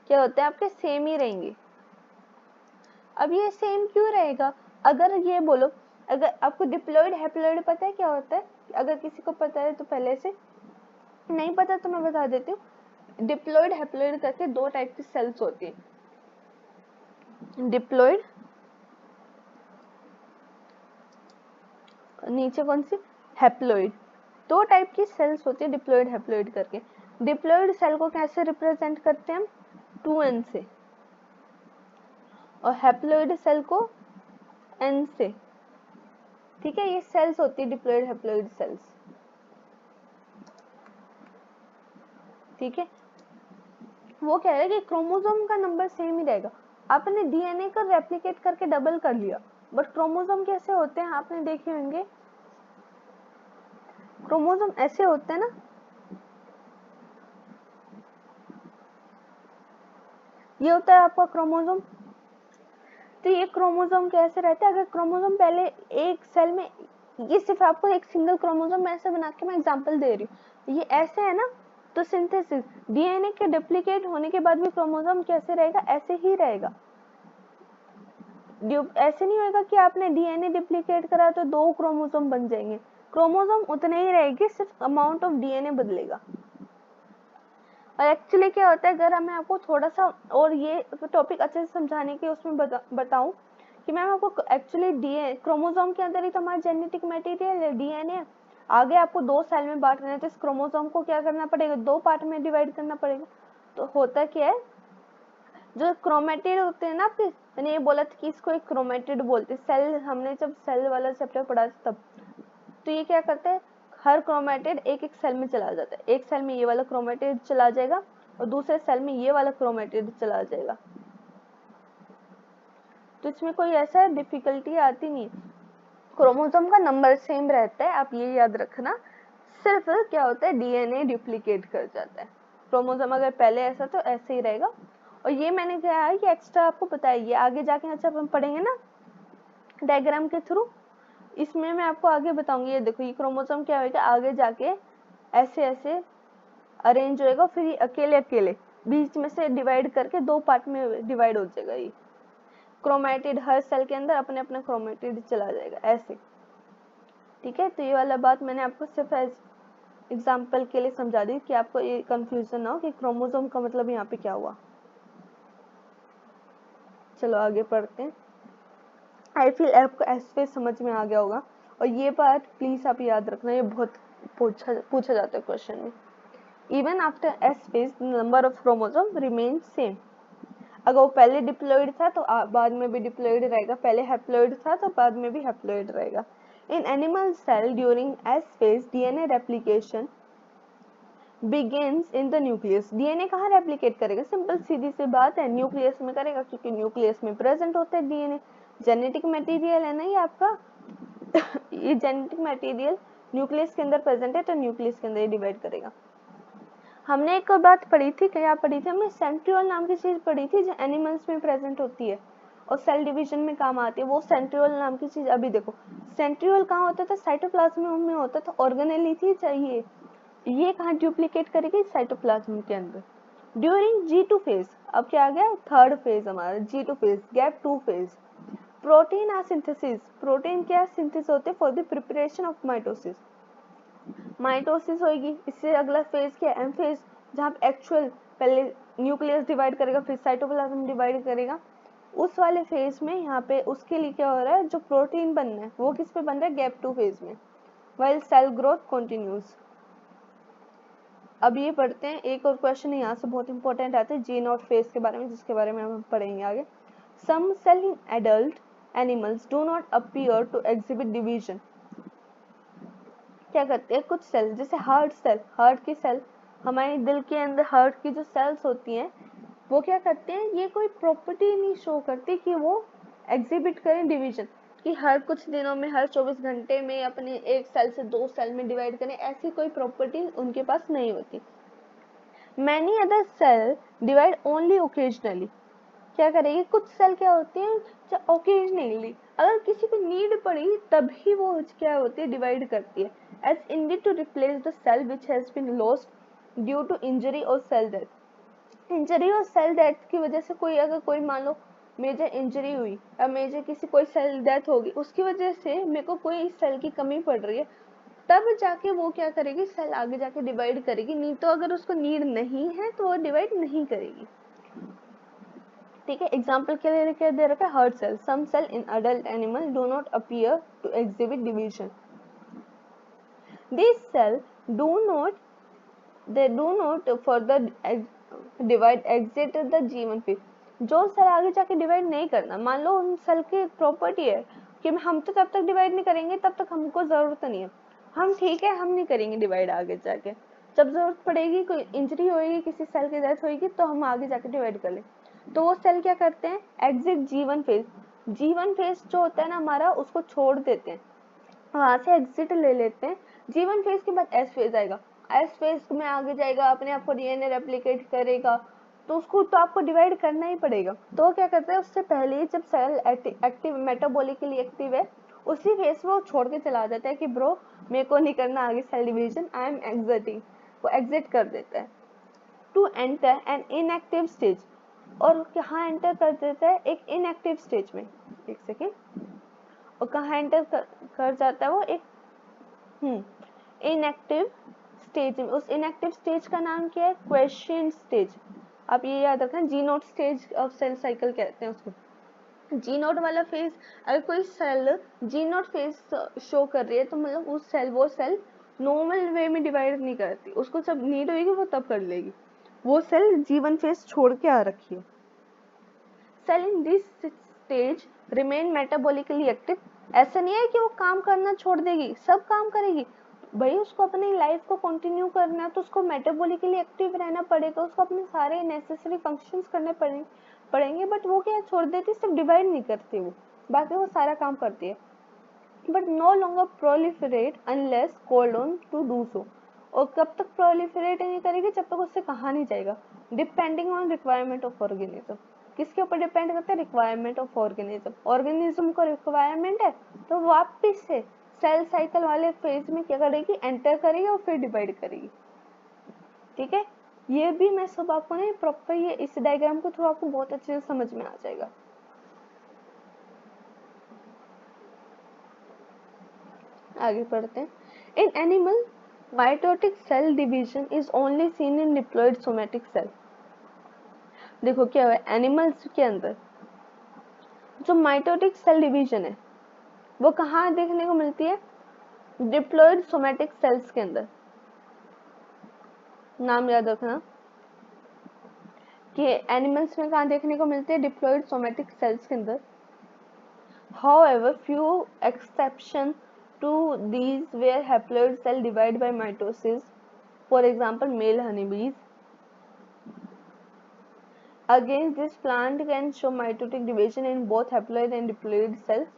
क्या होते हैं आपके, सेम ही रहेंगे। अब ये सेम क्यों रहेगा, अगर ये बोलो, अगर आपको डिप्लॉइड हैप्लॉइड पता है क्या होता है, अगर किसी को पता है तो पहले से, नहीं पता तो मैं बता देती हूँ। डिप्लॉइड हैप्लॉइड करके दो टाइप की सेल्स होती है, डिप्लॉइड, नीचे कौन सी, हैप्लॉइड। दो टाइप की सेल्स होती है डिप्लॉइड हैप्लॉइड करके। डिप्लॉइड सेल को कैसे रिप्रेजेंट करते हैं हम, 2n से, और हैप्लॉइड सेल को n से। ठीक है, ये सेल्स होती है डिप्लॉइड हैप्लॉइड सेल्स। ठीक है, वो कह रहे हैं कि क्रोमोसोम का नंबर सेम ही रहेगा। आपने डीएनए को रेप्लिकेट करके डबल कर लिया, बट क्रोमोसोम कैसे होते हैं आपने देखे होंगे, क्रोमोसोम ऐसे होते हैं ना, ये होता है आपका क्रोमोसोम। तो ये क्रोमोसोम कैसे रहता है, अगर क्रोमोसोम पहले एक सेल में, ये सिर्फ आपको एक सिंगल क्रोमोसोम ऐसे बना के मैं एग्जांपल दे रही हूँ, ये ऐसे है ना, तो सिंथेसिस डीएनए के डुप्लीकेट होने के बाद भी क्रोमोसोम कैसे रहेगा, ऐसे ही रहेगा। ऐसे नहीं होगा कि आपने डीएनए डुप्लीकेट करा तो 2 क्रोमोसोम बन जाएंगे, क्रोमोसोम उतने ही रहेंगे, सिर्फ अमाउंट ऑफ डीएनए बदलेगा। और एक्चुअली क्या होता है, अगर मैं आपको थोड़ा सा और ये टॉपिक अच्छे से समझाने के उसमें बताऊं कि मैम आपको एक्चुअली डीएनए क्रोमोसोम के अंदर ही तो हमारा जेनेटिक मटेरियल है, डीएनए। आगे आपको 2 सेल में बांटना है तो इस क्रोमोसोम को क्या करना पड़ेगा, 2 पार्ट में डिवाइड करना पड़ेगा। तो होता क्या है, जो क्रोमेटिड होते हैं ना, आपके मैंने ये बोला था कि इसको एक क्रोमेटिड बोलते हैं, सेल, हमने जब सेल वाला चैप्टर पढ़ा था तब। तो ये क्या करता है, हर क्रोमेटिड एक एक सेल में चला जाता है, एक सेल में ये वाला क्रोमेटिड चला जाएगा और दूसरे सेल में ये वाला क्रोमेटिड चला जाएगा। तो इसमें कोई ऐसा डिफिकल्टी आती नहीं, क्रोमोसोम का नंबर सेम रहता है, आप ये याद रखना। सिर्फ क्या होता है, डीएनए डुप्लीकेट कर जाता है। क्रोमोसोम अगर पहले ऐसा तो ऐसे ही रहेगा। और ये मैंने क्या है कि एक्स्ट्रा आपको बताइए, आगे जाके अच्छा हम पढ़ेंगे ना डायग्राम के थ्रू, इसमें मैं आपको आगे बताऊंगी। ये देखो, ये क्रोमोसोम क्या होगा, आगे जाके ऐसे ऐसे अरेंज होएगा, फिर ये अकेले अकेले बीच में से डिवाइड करके 2 पार्ट में डिवाइड हो जाएगा। ये क्रोमेटिड हर सेल के अंदर अपने अपने क्रोमेटिड चला जाएगा ऐसे, ठीक है। तो ये वाला बात मैंने आपको सिर्फ एग्जाम्पल के लिए समझा दी कि आपको ये कंफ्यूजन ना हो कि क्रोमोसोम का मतलब यहाँ पे क्या हुआ। चलो आगे पढ़ते हैं। आई फील आपको ऐसे समझ में आ गया होगा, और ये बात प्लीज आप याद रखना, ये बहुत पूछा जाता है क्वेश्चन में। Even after S phase number of chromosome remain same. अगर वो पहले डिप्लॉइड था तो बाद में भी डिप्लॉइड रहेगा, पहले हैप्लॉइड था तो बाद में भी हैप्लॉइड रहेगा। In animal cell during S phase DNA replication begins in the nucleus. DNA कहाँ रेप्लिकेट करेगा, सिंपल सीधी सी बात है, न्यूक्लियस में करेगा, क्योंकि न्यूक्लियस में प्रेजेंट होता है डीएनए, जेनेटिक मटेरियल है ना ये आपका ये जेनेटिक मटेरियल न्यूक्लियस के अंदर प्रेजेंट है, तो न्यूक्लियस के अंदर ही डिवाइड करेगा। हमने एक और बात पढ़ी थी, क्या पढ़ी थी हमने, सेंट्रियोल नाम की चीज पढ़ी थी जो एनिमल्स में प्रेजेंट होती है और सेल डिवीजन में काम आती है, वो सेंट्रियोल नाम की चीज। अभी देखो, सेंट्रियोल कहाँ होता था, साइटोप्लाज्म में होता था, ऑर्गेनेल थी चाहिए, ये कहाँ डुप्लीकेट करेगी, साइटोप्लाज्म के अंदर ड्यूरिंग G2 फेज। अब क्या आ गया, थर्ड फेज हमारा G2 phase, gap 2 phase. Protein आ सिंथेसिस, प्रोटीन क्या सिंथेसिस होते for the preparation of mitosis, mitosis होगी। इससे अगला फेज क्या, एम फेज, जहाँ एक्चुअल पहले न्यूक्लियस डिवाइड करेगा फिर साइटोप्लाज्म डिवाइड करेगा। उस वाले फेज में यहाँ पे उसके लिए क्या हो रहा है, जो प्रोटीन बनना है वो किस पे बन रहा है, गैप 2 फेज में, व्हाइल सेल ग्रोथ कंटिन्यूज। अब ये पढ़ते हैं एक और क्वेश्चन यहाँ से बहुत इंपॉर्टेंट आता है G0 फेज के बारे में, जिसके बारे में हम पढ़ेंगे आगे। Some cell in adult animals do not appear to exhibit division. क्या करते हैं कुछ सेल, जैसे हार्ट सेल, हार्ट की सेल, हमारे दिल के अंदर हार्ट की जो सेल्स होती हैं वो क्या करते हैं, ये कोई प्रॉपर्टी नहीं शो करती कि वो एग्जिबिट करें डिवीजन, कि हर कुछ दिनों में, हर 24 घंटे में अपने एक सेल से 2 सेल में डिवाइड करें, ऐसी कोई प्रॉपर्टी उनके पास नहीं होती। Many other cell divide only occasionally. क्या करेगी, कुछ सेल क्या होती हैं जो ओकेजनली, अगर किसी को नीड पड़ी तभी वो क्या होती है, डिवाइड करती है, as indeed to replace the cell which has been lost due to injury और सेल डेथ। इंजरी और सेल डेथ की वजह से कोई, अगर कोई मान लो मेजर इंजरी हुई या मेजर किसी कोई सेल डेथ होगी, उसकी वजह से मेरे को कोई सेल की कमी पड़ रही है, तब जाके वो क्या करेगी, सेल आगे जाके डिवाइड करेगी, नहीं तो अगर उसको नीड नहीं है तो वो डिवाइड नहीं करेगी, ठीक है। एग्जाम्पल के लिए क्या दे रखा है, heart cell, some cell in adult animal do not appear to exhibit division, this cell do not, they do not further divide exit the G1 phase. जो सेल आगे जाके डिवाइड नहीं करना, मान लो उन सेल की प्रॉपर्टी है कि हम तो जब तक डिवाइड नहीं करेंगे तब तक हमको जरूरत नहीं है, हम ठीक है हम नहीं करेंगे डिवाइड, आगे जाके जब जरूरत पड़ेगी, कोई इंजरी होगी, किसी सेल की डेथ होगी तो हम आगे जाके डिवाइड कर ले। तो वो सेल क्या करते हैं, exit G1 phase, G1 phase जो होता है ना हमारा, उसको छोड़ देते हैं, वहां से एग्जिट ले लेते हैं। G1 फेज के बाद एस फेज आएगा, एस फेज में आगे जाएगा, अपने आप को डीएनए रेप्लिकेट करेगा, तो उसको तो आपको डिवाइड करना ही पड़ेगा। तो क्या करते हैं, उससे पहले ही जब सेल एक्टिव मेटाबॉलिकली एक्टिव है, उसी फेस में वो छोड़ के चला जाता है कि ब्रो मेरे को नहीं करना आगे cell division, I am exiting, वो एग्जिट कर देता है। To enter an inactive stage, और कहाँ एंटर कर देता है, एक इनएक्टिव स्टेज में, एक सेकेंड, और कहाँ एंटर कर जाता है वो, एक इनएक्टिव स्टेज में। उस इनएक्टिव स्टेज का नाम क्या है, क्वेश्चन स्टेज। आप ये याद रखना, G naught stage of cell cycle कहते हैं उसको। जी नोट वाला फेज, अगर कोई cell G naught phase show कर रही है तो मतलब वो सेल नॉर्मल वे में डिवाइड नहीं करती, उसको जब नीड होगी वो तब कर लेगी। वो सेल जीवन फेज छोड़ के आ रखी है। Cell in this stage remain metabolically active. ऐसा नहीं है कि वो काम करना छोड़ देगी, सब काम करेगी भाई, उसको अपनी लाइफ को कंटिन्यू करना है तो उसको मेटाबॉलिकली एक्टिव रहना पड़ेगा, उसको अपने सारे नेसेसरी फंक्शंस करने पड़ेंगे। बट वो क्या छोड़ देती, सिर्फ डिवाइड नहीं करती, वो बाकी वो सारा काम करती है। But no longer proliferate unless called on to do so. और कब तक प्रोलिफरेट नहीं करेगी, जब तक उससे कहा नहीं जाएगा। Depending on requirement of organism, किसके ऊपर डिपेंड करता है, रिक्वायरमेंट ऑफ ऑर्गेनिज्म। ऑर्गेनिज्म को रिक्वायरमेंट है तो वापिस से सेल साइकिल वाले फेज में क्या करेगी, एंटर करेगी और फिर डिवाइड करेगी। ठीक है, ये भी मैं सब आपको ना प्रॉपर ये इस डायग्राम को थ्रू आपको बहुत अच्छे से समझ में आ जाएगा। आगे पढ़ते हैं। In animal mitotic cell division is only seen in diploid somatic cell. देखो क्या है, एनिमल्स के अंदर जो माइटोटिक सेल डिवीजन है वो कहाँ देखने को मिलती है, डिप्लॉयड सोमेटिक सेल्स के अंदर। नाम याद रखना कि एनिमल्स में कहाँ देखने को मिलते हैं, डिप्लॉयड सोमेटिक सेल्स के अंदर। However, few exception to these where haploid cell divide by mitosis. For example, male honeybees. Against this, plant can show mitotic division in both haploid and diploid cells.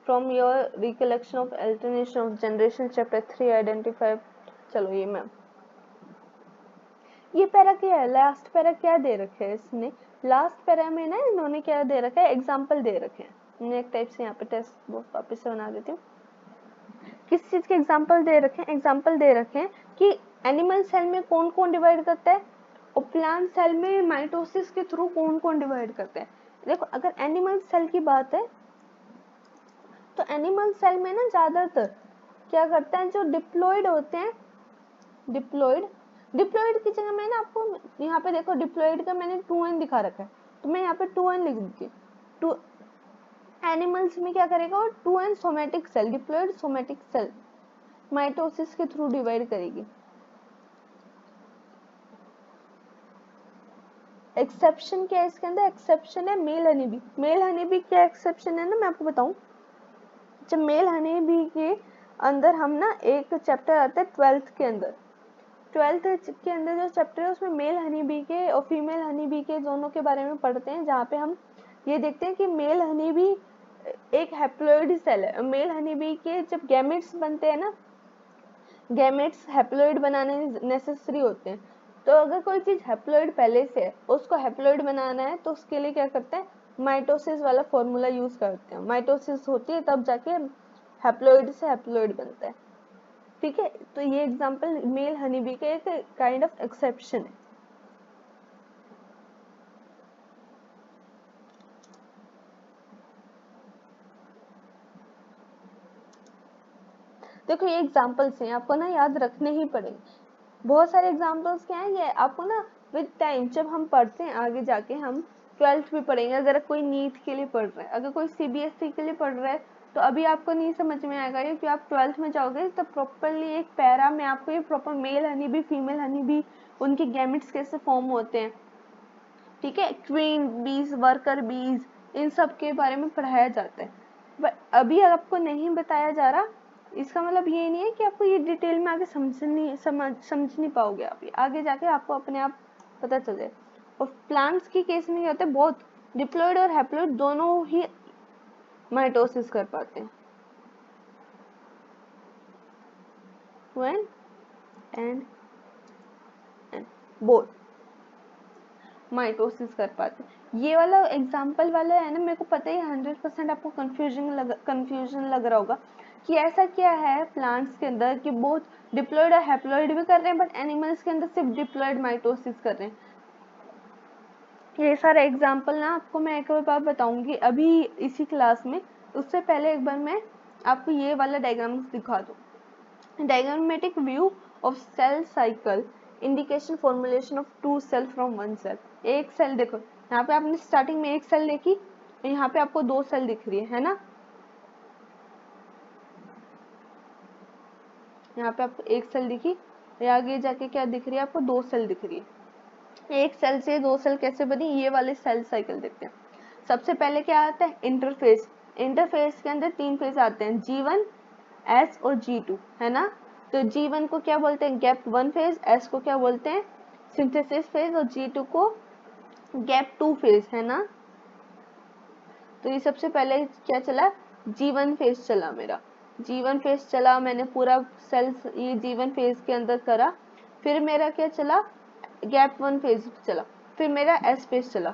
From your recollection of alternation of generation, chapter 3 identify. चलो ये मैम, ये पैरा क्या है, लास्ट पैरा क्या दे रखे है इसने, लास्ट पैरा में ना इन्होंने क्या दे रखा है, एग्जाम्पल दे रखे हैं। मैं एक टाइप से यहाँ पे टेस्ट वापस से बना देती हूँ। किस चीज के एग्जाम्पल दे रखे हैं, एग्जाम्पल दे रखे हैं कि एनिमल सेल में कौन कौन डिवाइड करता है और प्लांट सेल में माइटोसिस के थ्रू कौन कौन डिवाइड करते हैं। देखो अगर एनिमल सेल की बात है तो एनिमल सेल में ना ज्यादातर क्या करते हैं, जो डिप्लॉयड होते हैं, डिप्लॉयड की जगह मैं ना आपको यहाँ पे देखो डिप्लॉयड का मैंने 2n दिखा रखा है, तो मैं यहाँ पे 2n लिख देती हूँ। एनिमल्स में क्या करेगा, और 2n somatic cell, diploid somatic cell mitosis के थ्रू डिवाइड करेगी। एक्सेप्शन क्या है इसके अंदर, एक्सेप्शन है male honey bee. Male honey bee क्या एक्सेप्शन है ना, मैं आपको बताऊं। जब मेल हनी बी के अंदर हम ना एक चैप्टर आता है 12th के अंदर, 12th के अंदर जो चैप्टर है उसमें मेल हनी बी के और फीमेल हनी बी के दोनों के बारे में पढ़ते हैं, जहाँ पे हम ये देखते हैं कि मेल हनी बी एक हैप्लॉइड सेल है। मेल हनी बी के जब गैमेट्स बनते हैं ना, गैमेट्स हैप्लॉइड बनाने नेसेसरी होते हैं, तो अगर कोई चीज हैप्लॉइड पहले से है उसको हैप्लॉइड बनाना है तो उसके लिए क्या करते हैं, माइटोसिस वाला फॉर्मूला यूज करते हैं। माइटोसिस होती है तब जाके हैप्लॉइड से हैप्लॉइड बनता है। ठीक है, तो ये एग्जांपल मेल हनी बी के एक काइंड ऑफ एक्सेप्शन है। देखो ये एग्जांपल्स हैं, आपको ना याद रखने ही पड़ेंगे। बहुत सारे एग्जांपल्स क्या है, ये आपको ना विद टाइम जब हम पढ़ते हैं आगे जाके, हम 12th भी पढ़ेंगे, अगर कोई नीट के लिए पढ़ रहा है, अगर कोई सीबीएसई के लिए पढ़ रहा है तो अभी आपको नहीं समझ में आएगा ये, कि आप 12th में जाओगे तब प्रॉपरली एक पैरा में आपको ये proper male honey bee, female honey bee, उनके गैमेट्स कैसे फॉर्म होते हैं, ठीक है, क्वीन बीज, वर्कर बीज, इन सब के बारे में पढ़ाया जाता है। बट अभी आपको नहीं बताया जा रहा, इसका मतलब ये नहीं है कि आपको ये डिटेल में आगे समझ नहीं पाओगे आप, आगे जाके आपको अपने आप पता चल जाए। और प्लांट्स की केस में क्या होता है, बहुत डिप्लॉयड और हैप्लॉयड दोनों ही माइटोसिस कर पाते हैं। when and both माइटोसिस कर पाते हैं। ये वाला एग्जाम्पल वाला है ना, मेरे को पता है 100% आपको कंफ्यूजन लग रहा होगा कि ऐसा क्या है प्लांट्स के अंदर कि बहुत डिप्लॉयड और हैप्लॉयड भी कर रहे हैं, बट एनिमल्स के अंदर सिर्फ डिप्लॉयड माइटोसिस कर रहे हैं। ये सारा एग्जाम्पल ना आपको मैं एक बार बताऊंगी अभी इसी क्लास में। उससे पहले एक बार मैं आपको ये वाला डायग्राम दिखा दूं। Diagrammatic view of cell cycle indication formulation of two cell from one cell. एक सेल देखो, यहाँ पे आपने स्टार्टिंग में एक सेल देखी, यहाँ पे आपको दो सेल दिख रही है ना। यहाँ पे आपको एक सेल दिखी, आगे जाके क्या दिख रही है आपको, दो सेल दिख रही है। एक सेल से दो सेल कैसे बनी, ये वाले सेल साइकिल देखते हैं। सबसे पहले क्या आता है, इंटरफेस। इंटरफेस के अंदर तीन फेज आते हैं, G1, S और G2, है ना। तो G1 को क्या बोलते हैं, गैप 1 फेज, S को क्या बोलते हैं, सिंथेसिस फेज, और G2 को गैप 2 फेज, है ना। तो ये सबसे पहले क्या चला, G1 फेज चला मेरा। G1 फेज चला, मैंने पूरा सेल्स ये G1 फेज के अंदर करा। फिर मेरा क्या चला, गैप 1 फेज चला। फिर मेरा S फेज चला।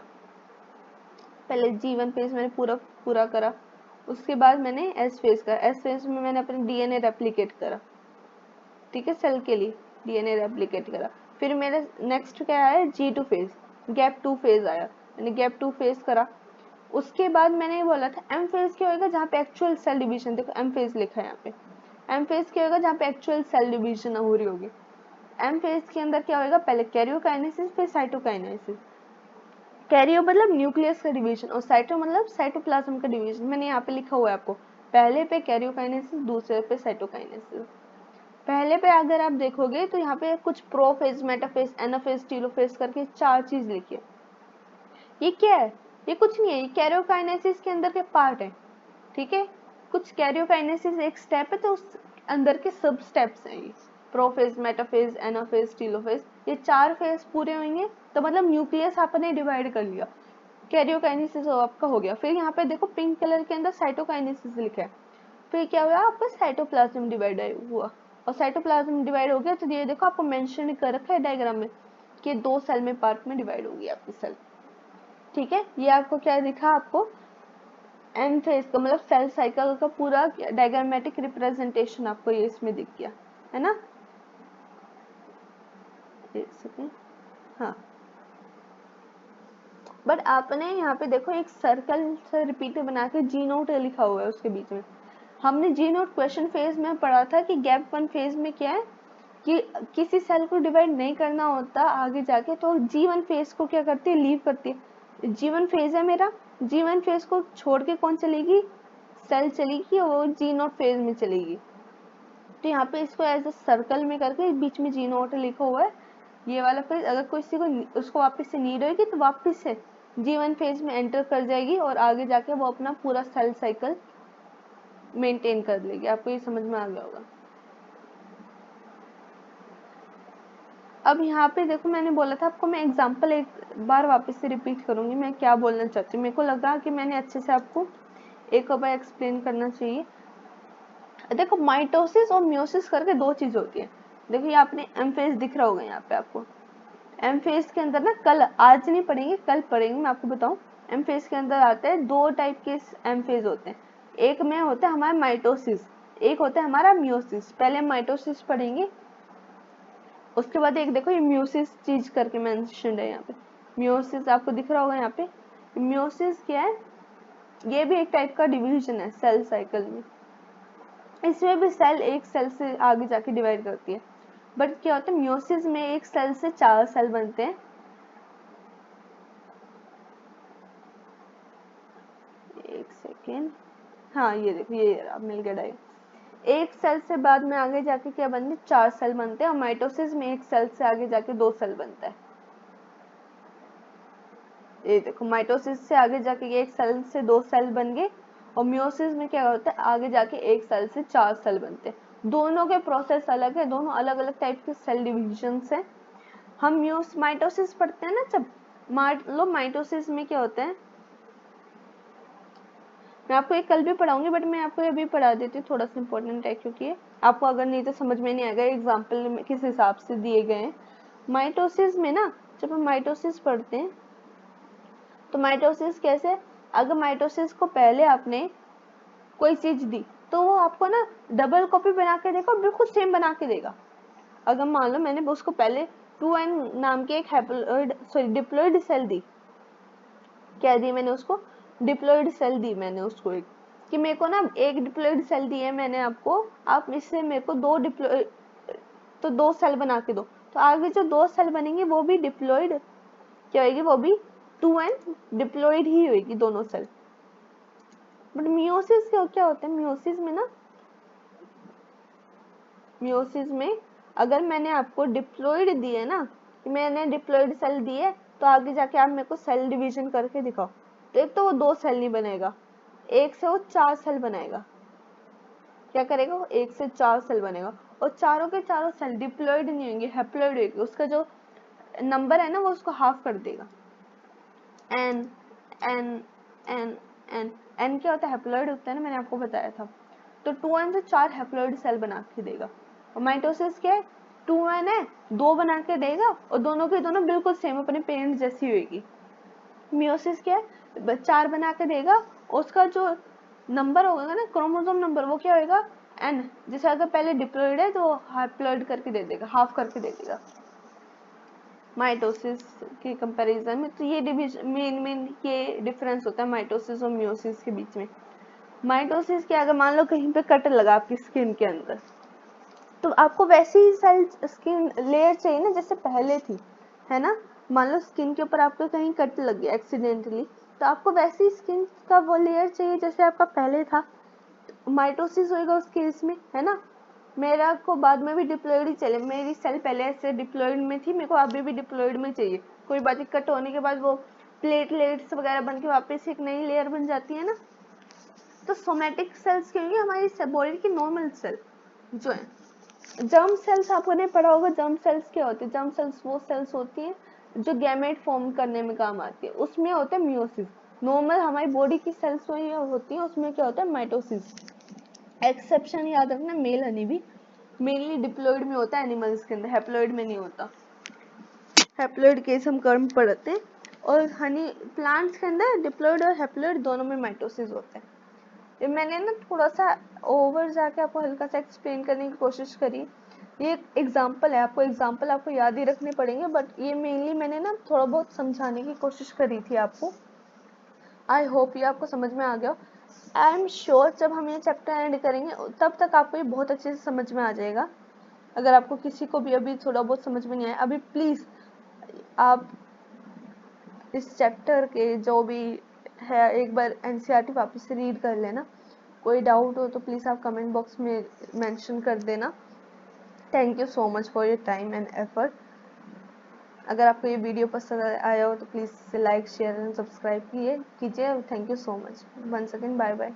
पहले G1 फेज मैंने पूरा करा, उसके बाद मैंने S फेज करा। S फेज में मैंने अपने DNA रेप्लिकेट करा, ठीक है, सेल के लिए DNA रेप्लिकेट करा। फिर मेरा नेक्स्ट क्या आया, G2 फेज, गैप 2 फेज आया, मैंने गैप 2 फेज करा। उसके बाद मैंने ये बोला था M फेज क्या होगा, जहाँ पे एक्चुअल सेल डिवीजन, देखो M फेज लिखा है यहाँ पे। M फेज क्या होगा, जहाँ पे एक्चुअल सेल डिवीजन हो रही होगी। M फेज के अंदर क्या होगा, पहले कैरियोकाइनेसिस, फिर साइटोकाइनेसिस। कैरियो मतलब न्यूक्लियस का डिवीजन, और साइटो मतलब साइटोप्लाज्म का डिवीजन। मैंने यहाँ पे लिखा हुआ है आपको, पहले पे कैरियोकाइनेसिस, दूसरे पे साइटोकाइनेसिस। पहले पे अगर आप देखोगे तो यहाँ पे कुछ प्रोफेज, मेटाफेज, एनाफेज, टीलोफेज करके चार चीज लिखी है। ये क्या है, ये कुछ नहीं है, ये कैरियोकाइनेसिस के अंदर के पार्ट है, ठीक है। कुछ कैरियोकाइनेसिस एक स्टेप है, तो उस अंदर के सब स्टेप्स हैं ये, प्रोफेज, मेटाफेज, एनाफेज, टीलोफेज। ये चार फेज पूरे होंगे तो मतलब न्यूक्लियस आपने डिवाइड कर लिया, कैरियोकाइनेसिस आपका हो गया। फिर यहाँ पे देखो पिंक कलर के अंदर साइटोकाइनेसिस लिखा है। फिर क्या हुआ, आपका साइटोप्लाज्म डिवाइड हुआ, और साइटोप्लाज्म डिवाइड हो गया तो ये देखो आपको मेंशन कर रखा है डायग्राम में कि दो सेल में पार्ट में डिवाइड होगी आपकी सेल, ठीक है। ये आपको क्या दिखा, आपको एम फेज का मतलब सेल साइकिल का पूरा डायग्रामेटिक रिप्रेजेंटेशन आपको ये इसमें दिख गया, है ना। एक सेकेंड, हाँ। बट आपने यहाँ पे देखो एक सर्कल से रिपीट बना के जी नोट लिखा हुआ है उसके बीच में। हमने जी नोट क्वेश्चन फेज में पढ़ा था कि गैप 1 फेज में क्या है कि किसी सेल को डिवाइड नहीं करना होता आगे जाके, तो G1 फेज को क्या करती है, लीव करती है। G1 फेज है मेरा, G1 फेज को छोड़ के कौन चलेगी, सेल चलेगी, और वो जी नोट फेज में चलेगी। तो यहाँ पे इसको एज अ सर्कल में करके बीच में जी नोट लिखा हुआ है। ये वाला फेज अगर किसी को उसको वापस से नीड होगी तो वापस से G1 फेज में एंटर कर जाएगी, और आगे जाके वो अपना पूरा सेल साइकिल मेंटेन कर लेगी। आपको ये समझ में आ गया होगा। अब यहाँ पे देखो, मैंने बोला था आपको, मैं एग्जांपल एक बार वापस से रिपीट करूंगी मैं क्या बोलना चाहती हूँ। मेरे को लगा कि मैंने अच्छे से आपको एक बार एक्सप्लेन करना चाहिए। देखो माइटोसिस और मियोसिस करके दो चीज होती है। देखो ये आपने एम फेज दिख रहा होगा यहाँ पे आपको। एम फेज के अंदर ना, कल आज नहीं पढ़ेंगे कल पढ़ेंगे, मैं आपको बताऊँ। एम फेज के अंदर आते हैं दो टाइप के एम फेज होते हैं। एक में होता है हमारा माइटोसिस, एक होता है हमारा मियोसिस। पहले माइटोसिस पढ़ेंगे, उसके बाद एक देखो ये म्यूसिस चीज करके मेंशन है यहाँ पे। म्यूसिस आपको दिख रहा होगा यहाँ पे। म्यूसिस क्या है, ये भी एक टाइप का डिवीजन है सेल साइकिल में। इसमें भी सेल एक सेल से आगे जाके डिवाइड करती है, बट क्या होता है म्यूसिस में एक सेल से चार सेल बनते हैं। एक सेकेंड, हाँ ये देखो, ये अब मिल गया डायग्राम। एक सेल से बाद में आगे जाके क्या बनते हैं, चार सेल बनते हैं। और माइटोसिस में एक सेल से आगे जाके दो सेल बनता है। ये देखो माइटोसिस से आगे जाके एक सेल से दो सेल बन गए, और मियोसिस में क्या होता है आगे जाके एक सेल से चार सेल बनते हैं। दोनों के प्रोसेस अलग है, दोनों अलग अलग टाइप के सेल डिविजन्स हैं। हम माइटोसिस पढ़ते हैं ना, जब मान लो माइटोसिस में क्या होता है, मैं आपको एक कल भी पढ़ाऊंगी, बट मैं आपको अभी पढ़ा देती हूँ, थोड़ा सा इंपॉर्टेंट है, क्योंकि आपको अगर नहीं तो समझ में नहीं आएगा एग्जाम्पल किस हिसाब से दिए गए हैं। माइटोसिस में ना, जब हम माइटोसिस पढ़ते हैं तो माइटोसिस कैसे, अगर माइटोसिस को पहले आपने कोई चीज दी तो वो आपको ना डबल कॉपी बना के देगा, बिल्कुल सेम बना के देगा। अगर मान लो मैंने उसको पहले 2n नाम की एक डिप्लॉइड सेल दी, क्या दी मैंने उसको, डिप्लॉइड सेल दी मैंने उसको एक, कि मेरे को ना एक डिप्लॉइड सेल दी है मैंने आपको, आप इससे मेरे को दो डिप्लॉइड, तो दो सेल बना के दो, तो आगे जो दो सेल बनेंगे वो भी डिप्लॉइड क्या होगी, वो भी 2n डिप्लॉइड ही होगी दोनों सेल। बट मियोसिस क्या होता है, मियोसिस में ना, मियोसिस में अगर मैंने आपको डिप्लॉइड दी है ना, कि मैंने डिप्लॉइड सेल दी है, तो आगे जाके आप मेरे को सेल डिवीजन करके दिखाओ, तो एक तो वो दो सेल नहीं बनेगा, एक से वो 4 सेल बनाएगा। क्या करेगा वो, एक से 4 सेल बनेगा, और चारों के चारों सेल डिप्लॉइड नहीं होंगे, हैप्लॉइड होगी, उसका जो नंबर है ना वो उसको हाफ कर देगा। N n n n n क्या होता है, हैप्लॉइड होता है ना, मैंने आपको बताया था। तो 2n से 4 हैप्लॉइड सेल बना के देगा। और माइटोसिस क्या है, 2n है, दो बना के देगा, और दोनों के दोनों बिल्कुल सेम अपने पेरेंट्स जैसी होगी। मियोसिस क्या है, 4 बना के देगा, और उसका जो नंबर होगा ना, क्रोमोसोम नंबर, वो क्या होगा, n, जैसे अगर पहले डिप्लॉइड है तो हैप्लॉइड करके दे देगा, हाफ करके दे देगा। माइटोसिस के कंपैरिजन में तो ये डिवीजन मेन ये डिफरेंस होता है माइटोसिस और मियोसिस के बीच में। माइटोसिस के अगर मान लो कहीं पे कट लगा आपकी स्किन के अंदर, तो आपको वैसी ही सेल स्किन लेयर चाहिए ना जैसे पहले थी, है ना। मान लो स्किन के ऊपर आपको कहीं कट लग गया एक्सीडेंटली, तो आपको वैसी स्किन का वो लेयर चाहिए जैसे आपका पहले था। माइटोसिस होएगा उस केस में, है ना। मेरा को बाद में भी डिप्लॉइड ही चले, मेरी सेल पहले ऐसे डिप्लॉइड में थी, मेरे को अभी भी डिप्लॉइड में चाहिए। कोई बात कट होने के बाद वो प्लेटलेट्स वगैरह बन के वापस एक नई लेयर बन जाती है ना। तो सोमैटिक सेल्स क्या होंगी, हमारी बॉडी की नॉर्मल सेल जो है। जर्म सेल्स आपने पढ़ा होगा, जर्म सेल्स क्या होती है, जर्म सेल्स वो सेल्स होती हैं जो गैमेट फॉर्म करने में काम आती है, उसमें होता है मियोसिस। नॉर्मल हमारी बॉडी की सेल्स होती है, उसमें क्या होता है, माइटोसिस। एक्सेप्शन याद रखना, मेल हनी भी मेनली डिप्लॉइड में होता है एनिमल्स के अंदर, हैप्लॉइड में नहीं होता। हैप्लॉइड केस हम कम पढ़ते हैं, और हनी प्लांट्स के अंदर डिप्लॉइड और हैप्लॉइड दोनों में माइटोसिस होता है। ये मैंने ना थोड़ा सा ओवर जाके आपको हल्का सा एक्सप्लेन करने की कोशिश करी। ये एग्जाम्पल है, आपको एग्जाम्पल आपको याद ही रखने पड़ेंगे, बट ये मेनली मैंने ना थोड़ा बहुत समझाने की कोशिश करी थी आपको। आई होप ये आपको समझ में आ गया। आई एम श्योर जब हम ये चैप्टर एंड करेंगे तब तक आपको ये बहुत अच्छे से समझ में आ जाएगा। अगर आपको किसी को भी अभी थोड़ा बहुत समझ में नहीं आया, अभी प्लीज़ आप इस चैप्टर के जो भी है एक बार एनसीईआरटी वापस से रीड कर लेना। कोई डाउट हो तो प्लीज़ आप कमेंट बॉक्स में मेंशन कर देना। Thank you so much for your time and effort. अगर आपको ये वीडियो पसंद आया हो तो please like share and subscribe कीजिए। Thank you so much once again, bye bye.